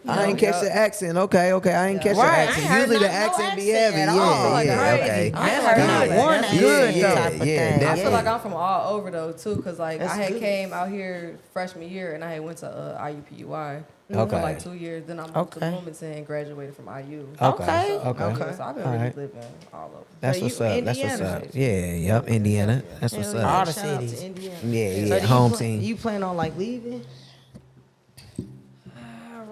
B: I ain't catch the accent. Okay, I ain't catch the
C: Right, I
B: accent.
C: ain't heard
B: Usually the
C: no
B: accent be
C: accent
B: heavy.
C: at all.
D: Like,
B: Yeah,
D: crazy.
B: okay.
D: I
C: That's
D: feel like
C: good.
D: I'm-
C: One
B: Yeah,
C: good
B: yeah,
C: type of
B: yeah,
C: thing.
D: I
B: definitely.
D: feel like I'm from all over though too, cause like
A: That's
D: I had
A: good.
D: came out here freshman year and I had went to IUPUI
B: Okay.
D: for like 2 years. Then I moved to
C: Okay.
D: Bloomington and graduated from IU.
B: Okay,
C: Okay.
B: okay.
D: So I've been
B: All
D: really
B: right.
D: living all over.
B: That's
A: So
B: what's
A: you
B: up. That's what's
A: Indiana.
B: up. Yeah, yep, Indiana. That's what's
A: Hell yeah,
C: All
B: up.
C: the
A: shout out to
C: cities.
A: Indiana.
B: Yeah,
A: So
B: yeah,
A: do
B: home
A: you
B: team.
A: You plan on like leaving?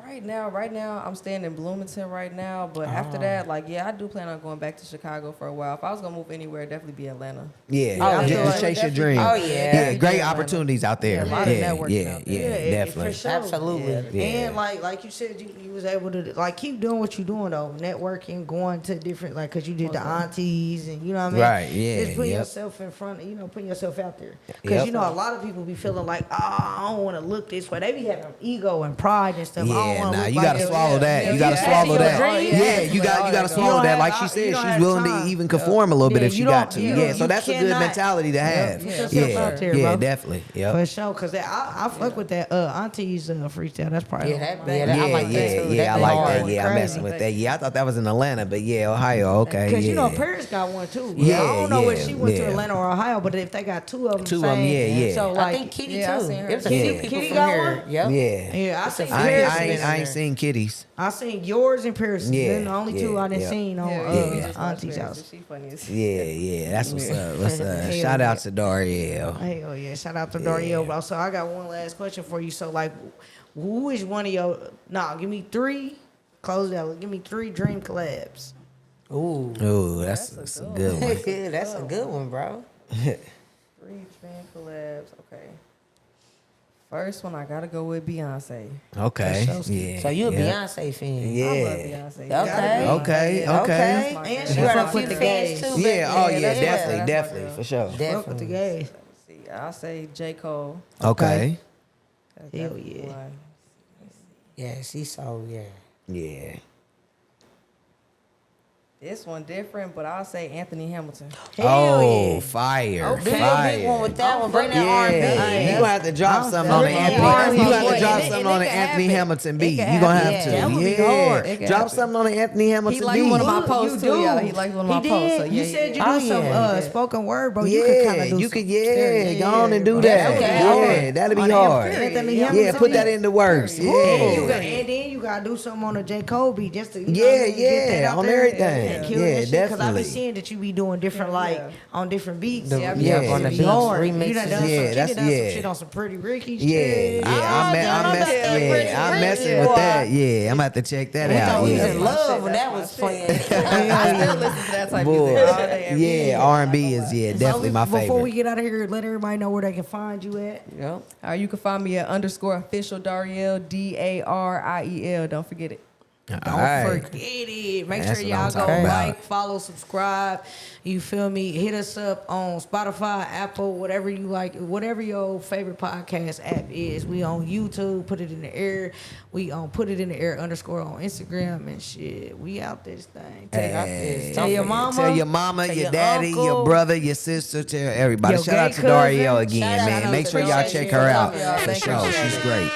D: Right now, right now, I'm staying in Bloomington right now. But after that, like, yeah, I do plan on going back to Chicago for a while. If I was gonna move anywhere, it'd definitely be Atlanta.
B: Yeah,
C: I feel
B: just
C: like
B: chase your
D: definitely-
B: dream.
C: Oh, yeah.
B: yeah, great
D: Yeah,
B: opportunities out there.
D: Yeah, a lot of
B: yeah,
D: networking
B: yeah,
D: out there.
B: yeah, definitely.
A: For sure.
C: Absolutely.
B: Yeah.
A: And like you said, you was able to like keep doing what you're doing though, networking, going to different like because you did the aunties and you know what I mean.
B: Right, yeah,
A: Just putting
B: yep.
A: yourself in front, putting yourself out there. Because
B: Yep.
A: you know a lot of people be feeling like, oh, I don't want to look this way. They be having ego and pride and stuff. I don't
B: Yeah,
A: wanna
B: nah,
A: look
B: you
A: like
B: gotta
A: this.
B: swallow that.
D: Yeah,
B: You gotta
D: yeah,
B: swallow
D: that's
B: that.
D: your dream.
B: Yeah, you gotta
A: You
B: swallow
A: don't
B: that.
A: have-
B: Like she
A: you
B: said,
A: don't
B: she's
A: have
B: willing
A: time.
B: to even conform a little bit
A: Yeah,
B: if she
A: you
B: got
A: don't-
B: to.
A: you
B: Yeah,
A: don't-
B: so
A: you
B: that's a good
A: cannot-
B: mentality to have.
A: Put yourself
B: Yeah,
A: out there,
B: yeah,
A: bro.
B: definitely.
A: For
B: Yep.
A: sure, cause I fuck with that aunties freestyle. That's probably
C: Yeah, that,
A: my
C: yeah,
A: bang.
C: that, I like that too.
B: yeah, I
C: That
B: like
C: hard.
B: that. Yeah, I'm messing with that. Yeah, I thought that was in Atlanta, but yeah, Ohio. Okay,
A: Cause
B: yeah.
A: you know Paris got one too.
B: Yeah,
A: I don't know if
B: yeah,
A: she went to
B: yeah.
A: Atlanta or Ohio, but if they got two of them,
B: Two of 'em, yeah, yeah.
A: So
C: I
A: like,
C: think Kitty
D: Yeah, I
C: too.
D: seen her.
C: There's a
B: Yeah.
C: few people
A: Kitty
C: from
A: got
C: here.
A: one?
C: Yep.
B: Yeah.
A: yeah, I seen
C: I
B: I
A: Paris.
B: ain't seen kitties.
A: I seen yours in Paris.
B: Yeah,
A: They're the only two I done
B: yeah.
A: seen on
B: Yeah.
A: Auntie's house.
D: She funny as
B: Yeah, that's what's up. What's up?
A: Hell
B: Shout
A: yeah.
B: out to Dariel.
A: Hell yeah! Shout out to Dariel. Bro. So I got one last question for you. So like, who is one of your? Nah, give me three. Close it out. Give me three dream collabs.
C: Ooh.
B: Ooh, that's a good one.
C: Yeah, that's a good one, bro.
D: 3 dream collabs. Okay. First one, I gotta go with Beyonce.
B: Okay.
A: That's so
B: Yeah.
C: So you a
B: yeah.
C: Beyonce fan?
D: I love
B: Yeah.
D: Beyonce.
C: Okay.
B: Okay.
D: Yeah.
B: Okay.
A: And
D: Yeah.
A: she
C: You got
A: fuck
C: a
A: with
C: few
A: the
C: fans
A: gays.
C: too.
B: Yeah. Oh yeah.
C: that's
B: Definitely.
D: my
B: Definitely.
D: girl.
B: For sure.
A: Fuck with the
C: Definitely.
A: gays.
D: See, I'll say J. Cole.
B: Okay.
A: Hell
D: That's
A: yeah.
D: one.
C: Yeah, she's so
B: Yeah.
D: This one different, but I'll say Anthony Hamilton.
A: Hell
B: Oh,
A: yeah.
B: fire.
C: Okay.
B: Fire.
C: Big one with that one. Bring that
B: Yeah,
C: R&B.
B: you gonna have to drop something on the
A: Bring
B: Anthony.
A: R&B.
B: You gonna have to
A: Yeah,
B: drop
A: and
B: something
D: it
B: on the
D: can
B: Anthony
D: happen.
B: Hamilton
D: It
B: beat.
D: can
B: You gonna
D: happen.
B: have to.
A: That would be
B: Yeah,
A: hard.
D: It can
B: drop
D: happen.
B: something on the Anthony Hamilton
D: He liked
B: beat.
D: one of my
A: You
D: posts too,
A: do.
D: y'all. He liked one of my
A: He
D: posts.
A: did.
D: So yeah,
A: You said you
C: Oh,
A: do some
C: yeah.
A: spoken word, bro. You could kind of do
B: you
A: some
B: could, go on and do
A: bro.
B: that.
C: Okay,
B: Yeah,
C: okay.
B: that'll be
A: On
B: hard.
A: Anthony
B: Yeah,
A: Hamilton
B: put that
A: beat.
B: into works.
A: And, you got,
B: Yeah,
A: and then you gotta do something on the J. Cole beat just to get that out
B: on
A: there
B: everything.
A: and kill
B: Yeah,
A: that shit. Because I be
B: definitely.
A: seeing that you be doing different on different beats.
C: The-
A: Yeah,
B: yeah, on the
A: be
C: beats,
A: hard.
C: remixes.
A: You done done
B: Yeah,
A: some,
B: that's-
A: she done done
B: yeah.
A: some shit on some Pretty Ricky
B: Yeah,
A: shit.
B: yeah, I'm messing with that. Yeah, I'm gonna have to check that
C: We
B: out.
C: thought we was
B: Yeah.
C: in love when that was playing.
D: I still listen to that type of
B: Boy,
D: music all day. every day.
B: yeah, R&B is definitely my
A: Before we
B: favorite.
A: get out of here, let everybody know where they can find you at.
C: Yep.
D: You can find me at _official Dariel, Dariel. Don't forget it.
A: Don't
B: Alright.
A: forget it. Make
B: That's
A: sure
B: what I'm
A: y'all go
B: talking about.
A: like, follow, subscribe. You feel me? Hit us up on Spotify, Apple, whatever you like, whatever your favorite podcast app is. We on YouTube. Put it in the air. We on put it in the air _ on Instagram and shit. We out this thing.
B: Hey,
A: Tell your mama.
B: Tell your mama,
A: tell
B: your
A: your
B: daddy,
A: uncle.
B: your brother, your sister. Tell everybody.
A: Your
B: Shout out
A: gay
B: to Dariel
A: cousin.
B: again,
C: Shout
B: man.
C: out
B: Make
C: to
B: sure y'all
C: Dariel.
B: check her out
D: Yeah,
B: for
D: thank you.
B: sure. She's great.